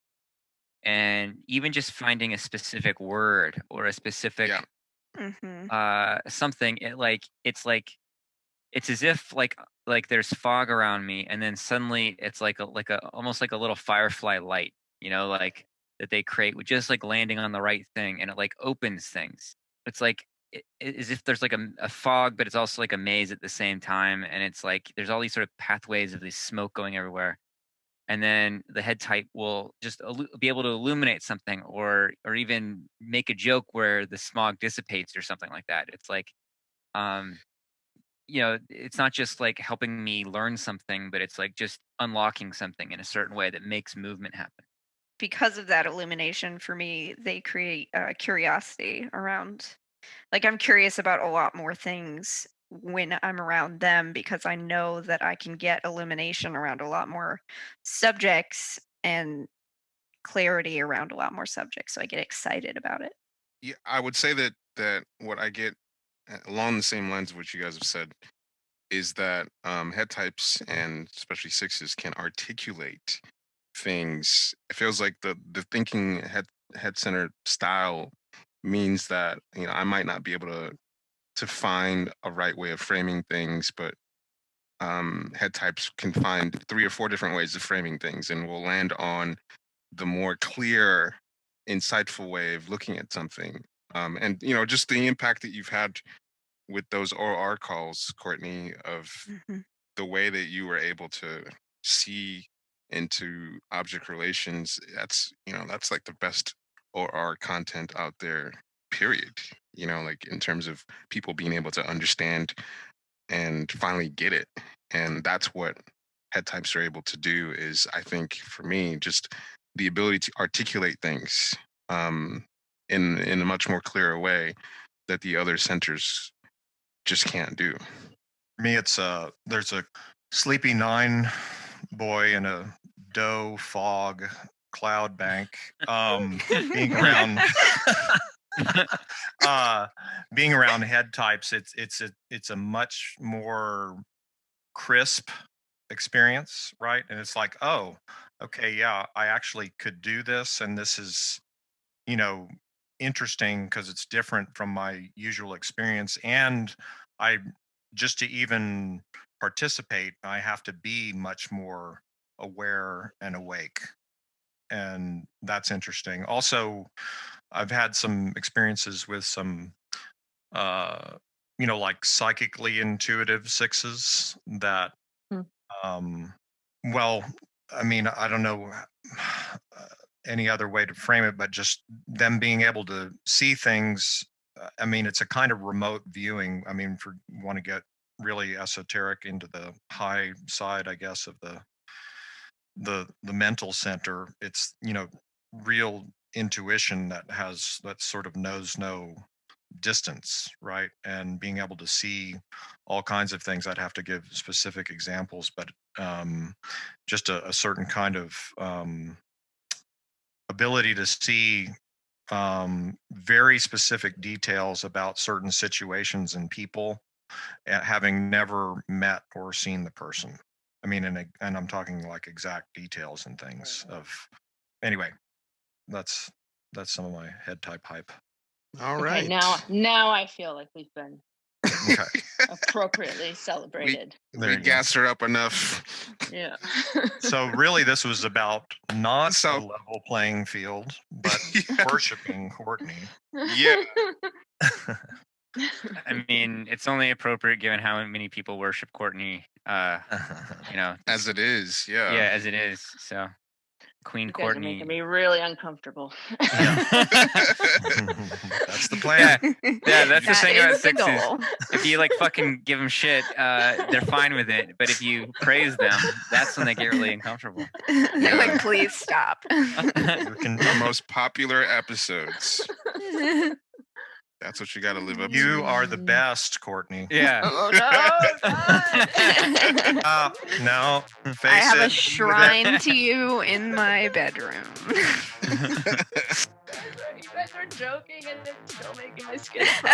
Speaker 2: and even just finding a specific word or a specific something, it's as if like there's fog around me, and then suddenly it's like almost like a little firefly light, like that they create with just like landing on the right thing, and it like opens things. It's like as if there's like a fog, but it's also like a maze at the same time, and it's like there's all these sort of pathways of this smoke going everywhere. And then the head type will just be able to illuminate something, or even make a joke where the smog dissipates or something like that. It's like, it's not just like helping me learn something, but it's like just unlocking something in a certain way that makes movement happen.
Speaker 5: because of that illumination, for me, they create curiosity around. Like, I'm curious about a lot more things when I'm around them because I know that I can get illumination around a lot more subjects and clarity around a lot more subjects. So I get excited about it.
Speaker 3: Yeah, I would say that what I get along the same lines of what you guys have said is that head types and especially sixes can articulate things. It feels like the thinking head center style means that I might not be able to find a right way of framing things, but head types can find 3 or 4 different ways of framing things, and will land on the more clear, insightful way of looking at something. And just the impact that you've had with those OR calls, Courtney, of the way that you were able to see into object relations. That's like the best OR content out there, period. Like in terms of people being able to understand and finally get it. And that's what head types are able to do, is, I think, for me, just the ability to articulate things in a much more clearer way that the other centers just can't do.
Speaker 4: For me, it's there's a sleepy 9 boy in a dough fog cloud bank being around being around head types. It's a much more crisp experience, right? And it's like, oh, okay, yeah, I actually could do this, and this is interesting because it's different from my usual experience. And I just to even participate, I have to be much more aware and awake, and that's interesting. Also, I've had some experiences with some like psychically intuitive sixes that well, I mean, I don't know any other way to frame it, but just them being able to see things. I mean, it's a kind of remote viewing. I mean, for want to get really esoteric into the high side, I guess, of the mental center, it's real intuition that sort of knows no distance, right? And being able to see all kinds of things. I'd have to give specific examples, but just a certain kind of ability to see very specific details about certain situations and people, having never met or seen the person. I mean, and I'm talking like exact details and things of. Anyway, that's some of my head type hype.
Speaker 3: All right.
Speaker 1: Now I feel like we've been
Speaker 4: Okay.
Speaker 1: appropriately celebrated.
Speaker 3: We gassed her up enough.
Speaker 1: Yeah.
Speaker 4: So really, this was about not a level playing field, but worshiping Courtney.
Speaker 3: Yeah.
Speaker 2: I mean, it's only appropriate given how many people worship Courtney.
Speaker 3: As it is, yeah.
Speaker 2: Yeah, as it is. So, Queen
Speaker 1: You guys
Speaker 2: Courtney.
Speaker 1: are making me really uncomfortable.
Speaker 4: Yeah. That's the plan.
Speaker 2: Yeah, that's the thing about sixes.
Speaker 5: Goal.
Speaker 2: If you fucking give them shit, they're fine with it. But if you praise them, that's when they get really uncomfortable.
Speaker 5: They're like, please stop.
Speaker 3: The most popular episodes. That's what you got to live up to.
Speaker 4: You are the best, Courtney.
Speaker 2: Yeah.
Speaker 1: Oh no!
Speaker 4: No, face
Speaker 5: I have
Speaker 4: it.
Speaker 5: a shrine to you in my bedroom.
Speaker 1: You guys are joking and it's still making my skin crawl.